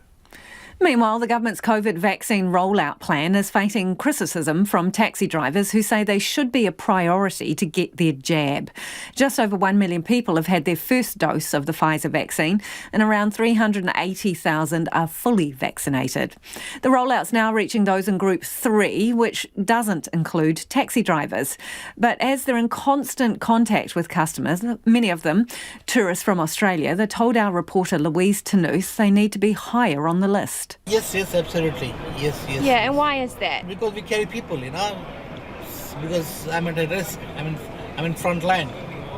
Meanwhile, the government's COVID vaccine rollout plan is facing criticism from taxi drivers who say they should be a priority to get their jab. Just over 1 million people have had their first dose of the Pfizer vaccine and around 380,000 are fully vaccinated. The rollout's now reaching those in Group 3, which doesn't include taxi drivers. But as they're in constant contact with customers, many of them tourists from Australia, they told our reporter Louise Tenuth they need to be higher on the list. Yes, absolutely. Yes. Yeah, and why is that? Because we carry people, because I'm at a risk. I'm in front line.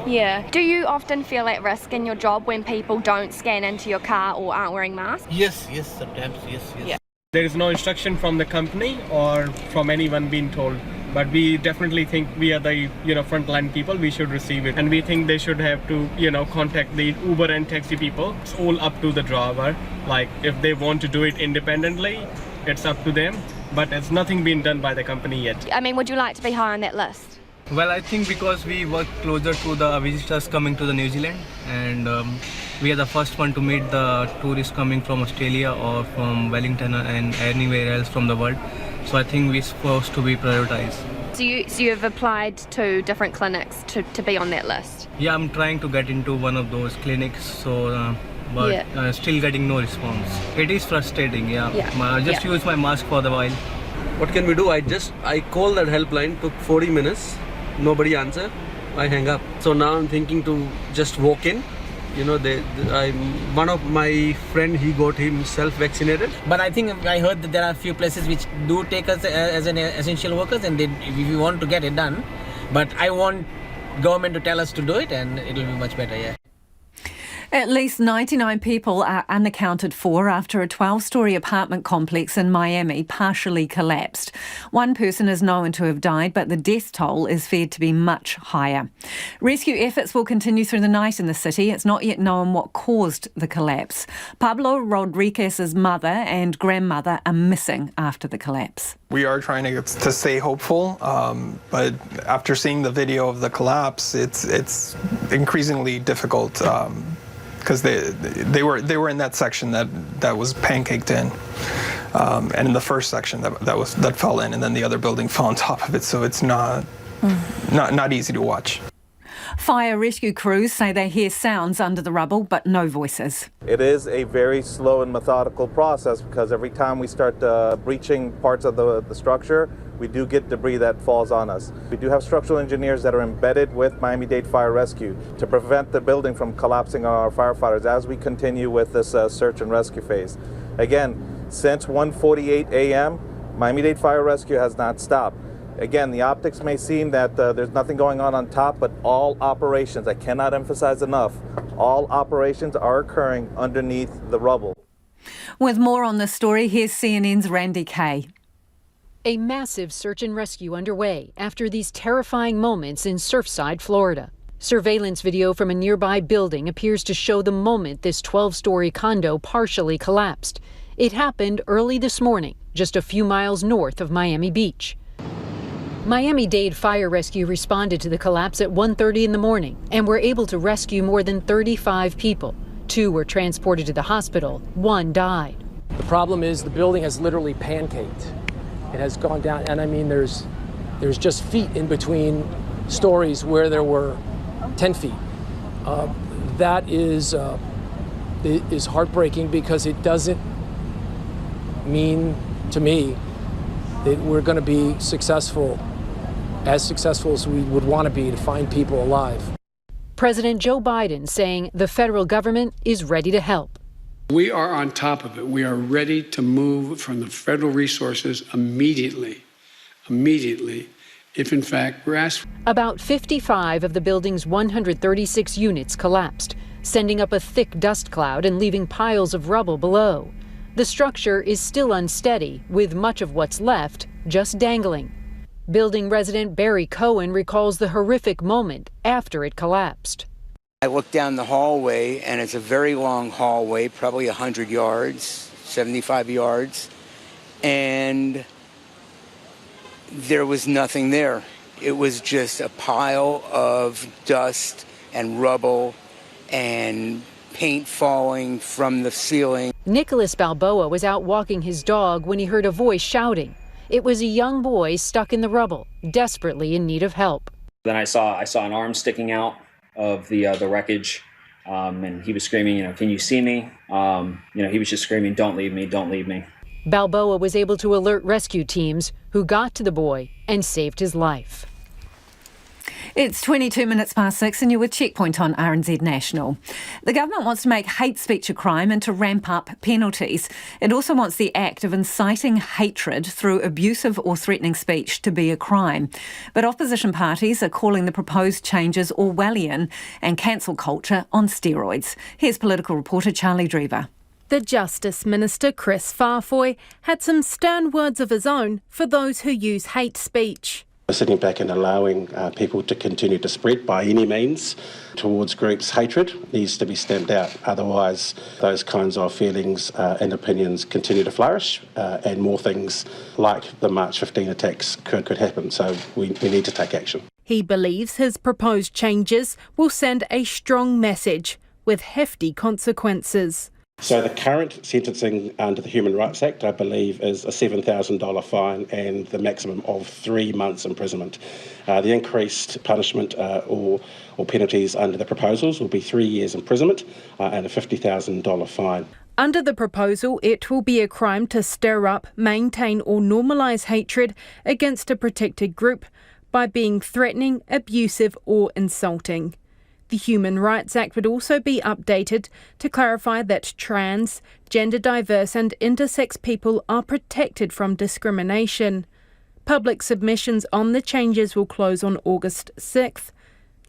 Yeah. Do you often feel at risk in your job when people don't scan into your car or aren't wearing masks? Yes, sometimes, yes. Yeah. There is no instruction from the company or from anyone being told. But we definitely think we are the frontline people. We should receive it, and we think they should have to contact the Uber and taxi people. It's all up to the driver. Like if they want to do it independently, it's up to them. But it's nothing been done by the company yet. I mean, would you like to be high on that list? Well, I think because we work closer to the visitors coming to the New Zealand, and we are the first one to meet the tourists coming from Australia or from Wellington and anywhere else from the world. So I think we're supposed to be prioritized. So you've applied to different clinics to be on that list? Yeah, I'm trying to get into one of those clinics, but still getting no response. It is frustrating, I just use my mask for the while. What can we do? I called that helpline, took 40 minutes, nobody answered, I hang up. So now I'm thinking to just walk in. One of my friend, he got himself vaccinated. But I think I heard that there are a few places which do take us as an essential workers, and if we want to get it done. But I want government to tell us to do it, and it will be much better, yeah. At least 99 people are unaccounted for after a 12-storey apartment complex in Miami partially collapsed. One person is known to have died, but the death toll is feared to be much higher. Rescue efforts will continue through the night in the city. It's not yet known what caused the collapse. Pablo Rodriguez's mother and grandmother are missing after the collapse. We are trying to stay hopeful, but after seeing the video of the collapse, it's increasingly difficult. Because they were in that section that was pancaked in, and in the first section that fell in, and then the other building fell on top of it. So it's not easy to watch. Fire rescue crews say they hear sounds under the rubble, but no voices. It is a very slow and methodical process because every time we start breaching parts of the structure, we do get debris that falls on us. We do have structural engineers that are embedded with Miami-Dade Fire Rescue to prevent the building from collapsing on our firefighters as we continue with this search and rescue phase. Again, since 1:48 a.m., Miami-Dade Fire Rescue has not stopped. Again, the optics may seem that there's nothing going on top, but all operations, I cannot emphasize enough, all operations are occurring underneath the rubble. With more on this story, here's CNN's Randy Kay. A massive search and rescue underway after these terrifying moments in Surfside, Florida. Surveillance video from a nearby building appears to show the moment this 12-story condo partially collapsed. It happened early this morning, just a few miles north of Miami Beach. Miami-Dade Fire Rescue responded to the collapse at 1:30 in the morning and were able to rescue more than 35 people. 2 were transported to the hospital, 1 died. The problem is the building has literally pancaked. It has gone down, and I mean there's just feet in between stories where there were 10 feet. That is heartbreaking because it doesn't mean to me that we're going to be successful as we would want to be to find people alive. President Joe Biden saying the federal government is ready to help. We are on top of it. We are ready to move from the federal resources immediately, if in fact we're asked. About 55 of the building's 136 units collapsed, sending up a thick dust cloud and leaving piles of rubble below. The structure is still unsteady, with much of what's left just dangling. Building resident Barry Cohen recalls the horrific moment after it collapsed. I look down the hallway, and it's a very long hallway, probably 100 yards, 75 yards, and there was nothing there. It was just a pile of dust and rubble and paint falling from the ceiling. Nicholas Balboa was out walking his dog when he heard a voice shouting. It was a young boy stuck in the rubble, desperately in need of help. Then I saw an arm sticking out of the wreckage, and he was screaming, "Can you see me?" He was just screaming, "Don't leave me, don't leave me." Balboa was able to alert rescue teams who got to the boy and saved his life. It's 22 minutes past 6 and you're with Checkpoint on RNZ National. The government wants to make hate speech a crime and to ramp up penalties. It also wants the act of inciting hatred through abusive or threatening speech to be a crime. But opposition parties are calling the proposed changes Orwellian and cancel culture on steroids. Here's political reporter Charlie Drever. The Justice Minister, Chris Farfoy, had some stern words of his own for those who use hate speech. Sitting back and allowing people to continue to spread by any means towards groups' hatred needs to be stamped out. Otherwise, those kinds of feelings and opinions continue to flourish and more things like the March 15 attacks could happen. So we need to take action. He believes his proposed changes will send a strong message with hefty consequences. So the current sentencing under the Human Rights Act, I believe, is a $7,000 fine and the maximum of 3 months imprisonment. The increased punishment or penalties under the proposals will be 3 years imprisonment and a $50,000 fine. Under the proposal, it will be a crime to stir up, maintain or normalise hatred against a protected group by being threatening, abusive or insulting. The Human Rights Act would also be updated to clarify that trans, gender diverse and intersex people are protected from discrimination. Public submissions on the changes will close on August 6th.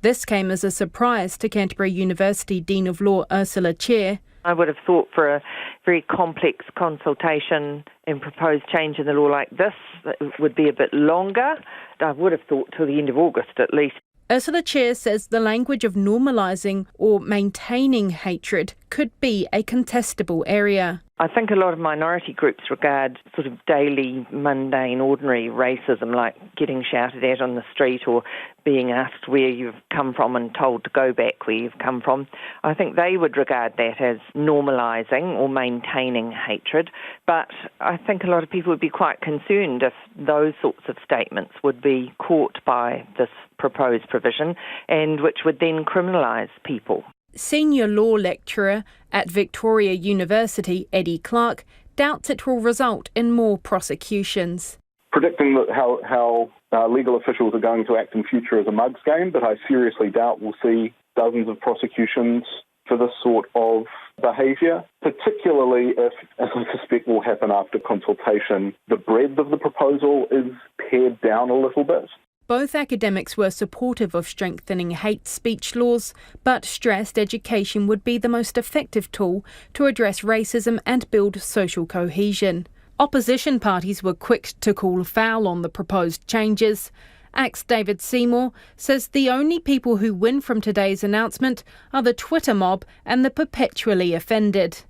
This came as a surprise to Canterbury University Dean of Law Ursula Chair. I would have thought for a very complex consultation and proposed change in the law like this, it would be a bit longer. I would have thought till the end of August at least. Ursula Chair says the language of normalising or maintaining hatred could be a contestable area. I think a lot of minority groups regard sort of daily, mundane, ordinary racism like getting shouted at on the street or being asked where you've come from and told to go back where you've come from. I think they would regard that as normalising or maintaining hatred. But I think a lot of people would be quite concerned if those sorts of statements would be caught by this proposed provision and which would then criminalise people. Senior law lecturer at Victoria University, Eddie Clark, doubts it will result in more prosecutions. Predicting how legal officials are going to act in future is a mug's game, but I seriously doubt we'll see dozens of prosecutions for this sort of behaviour, particularly if, as I suspect will happen after consultation, the breadth of the proposal is pared down a little bit. Both academics were supportive of strengthening hate speech laws, but stressed education would be the most effective tool to address racism and build social cohesion. Opposition parties were quick to call foul on the proposed changes. ACT's David Seymour says the only people who win from today's announcement are the Twitter mob and the perpetually offended.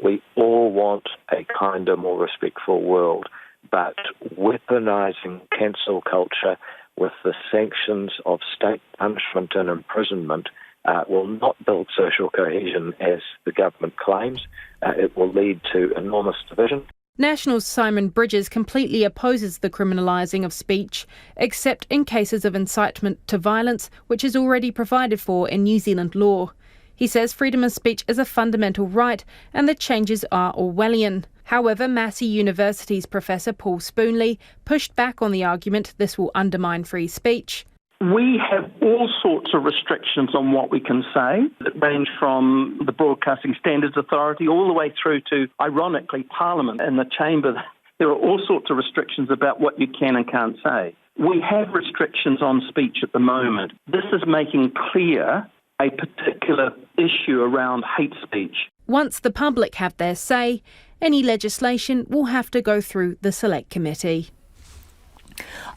We all want a kinder, more respectful world, but weaponising cancel culture with the sanctions of state punishment and imprisonment will not build social cohesion as the government claims. It will lead to enormous division. National's Simon Bridges completely opposes the criminalising of speech, except in cases of incitement to violence, which is already provided for in New Zealand law. He says freedom of speech is a fundamental right and the changes are Orwellian. However, Massey University's Professor Paul Spoonley pushed back on the argument this will undermine free speech. We have all sorts of restrictions on what we can say that range from the Broadcasting Standards Authority all the way through to, ironically, Parliament and the Chamber. There are all sorts of restrictions about what you can and can't say. We have restrictions on speech at the moment. This is making clear a particular issue around hate speech. Once the public have their say, any legislation will have to go through the Select Committee.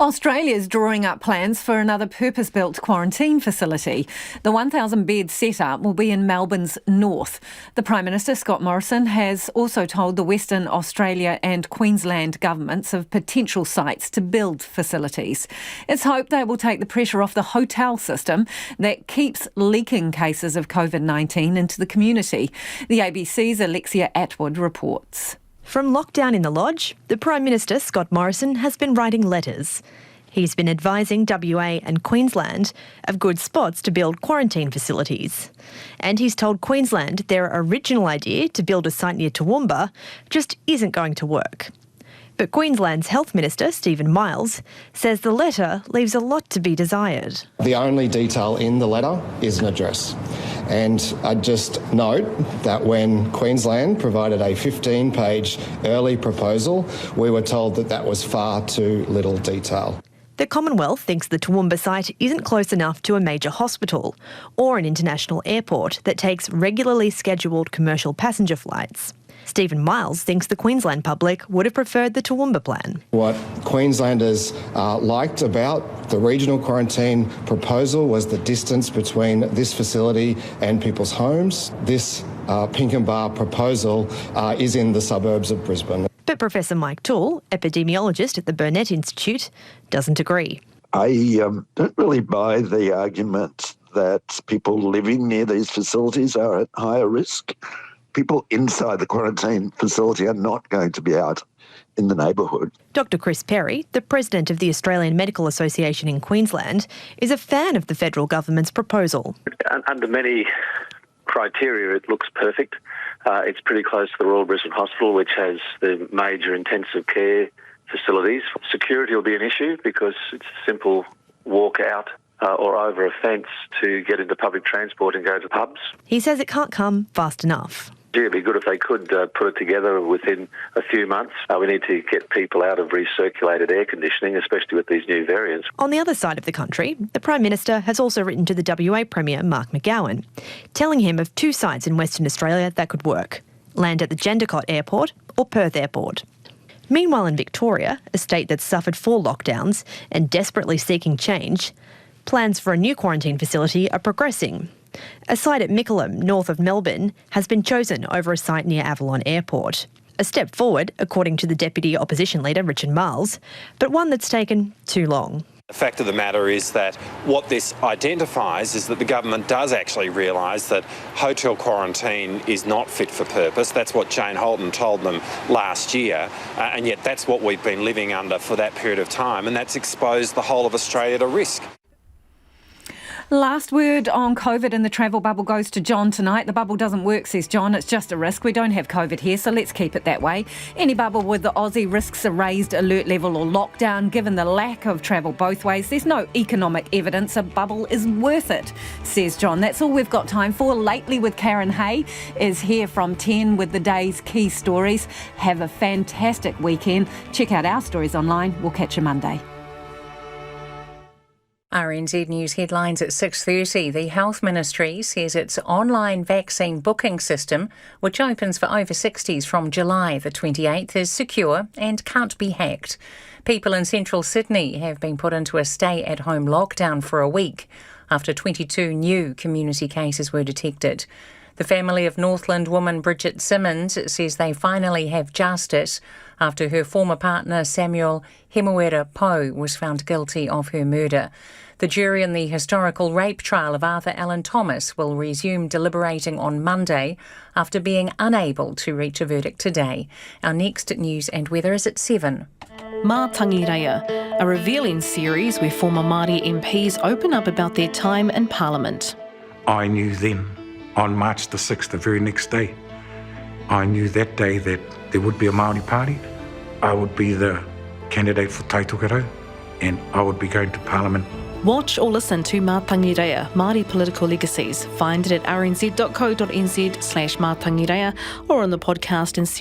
Australia's drawing up plans for another purpose-built quarantine facility. The 1,000-bed setup will be in Melbourne's north. The Prime Minister, Scott Morrison, has also told the Western Australia and Queensland governments of potential sites to build facilities. It's hoped they will take the pressure off the hotel system that keeps leaking cases of COVID-19 into the community. The ABC's Alexia Atwood reports. From lockdown in the lodge, the Prime Minister, Scott Morrison, has been writing letters. He's been advising WA and Queensland of good spots to build quarantine facilities. And he's told Queensland their original idea to build a site near Toowoomba just isn't going to work. But Queensland's Health Minister, Stephen Miles, says the letter leaves a lot to be desired. The only detail in the letter is an address. And I'd just note that when Queensland provided a 15-page early proposal, we were told that that was far too little detail. The Commonwealth thinks the Toowoomba site isn't close enough to a major hospital or an international airport that takes regularly scheduled commercial passenger flights. Stephen Miles thinks the Queensland public would have preferred the Toowoomba plan. What Queenslanders liked about the regional quarantine proposal was the distance between this facility and people's homes. This Pinkenbar proposal is in the suburbs of Brisbane. But Professor Mike Toole, epidemiologist at the Burnett Institute, doesn't agree. I don't really buy the argument that people living near these facilities are at higher risk. People inside the quarantine facility are not going to be out in the neighbourhood. Dr Chris Perry, the president of the Australian Medical Association in Queensland, is a fan of the federal government's proposal. Under many criteria, it looks perfect. It's pretty close to the Royal Brisbane Hospital, which has the major intensive care facilities. Security will be an issue because it's a simple walk out or over a fence to get into public transport and go to pubs. He says it can't come fast enough. It'd be good if they could put it together within a few months. We need to get people out of recirculated air conditioning, especially with these new variants. On the other side of the country, the Prime Minister has also written to the WA Premier, Mark McGowan, telling him of two sites in Western Australia that could work: land at the Jendicott Airport or Perth Airport. Meanwhile in Victoria, a state that's suffered 4 lockdowns and desperately seeking change, plans for a new quarantine facility are progressing. A site at Mickleham, north of Melbourne, has been chosen over a site near Avalon Airport. A step forward, according to the Deputy Opposition Leader, Richard Marles, but one that's taken too long. The fact of the matter is that what this identifies is that the government does actually realise that hotel quarantine is not fit for purpose. That's what Jane Holton told them last year, and yet that's what we've been living under for that period of time, and that's exposed the whole of Australia to risk. Last word on COVID in the travel bubble goes to John tonight. The bubble doesn't work, says John. It's just a risk. We don't have COVID here, so let's keep it that way. Any bubble with the Aussie risks a raised alert level or lockdown, given the lack of travel both ways. There's no economic evidence a bubble is worth it, says John. That's all we've got time for. Lately with Karen Hay is here from 10 with the day's key stories. Have a fantastic weekend. Check out our stories online. We'll catch you Monday. RNZ News headlines at 6:30. The Health Ministry says its online vaccine booking system, which opens for over 60s from July the 28th, is secure and can't be hacked. People in central Sydney have been put into a stay-at-home lockdown for a week after 22 new community cases were detected. The family of Northland woman Bridget Simmons says they finally have justice after her former partner Samuel Hemuera Poe was found guilty of her murder. The jury in the historical rape trial of Arthur Allen Thomas will resume deliberating on Monday after being unable to reach a verdict today. Our next news and weather is at 7. Mātangi Reia, a revealing series where former Māori MPs open up about their time in Parliament. I knew then, on March the 6th, the very next day, I knew that day that there would be a Māori party. I would be the candidate for Taitokero and I would be going to Parliament. Watch or listen to Mātangi Reia, Māori Political Legacies. Find it at rnz.co.nz/Mātangi Reia or on the podcast and series.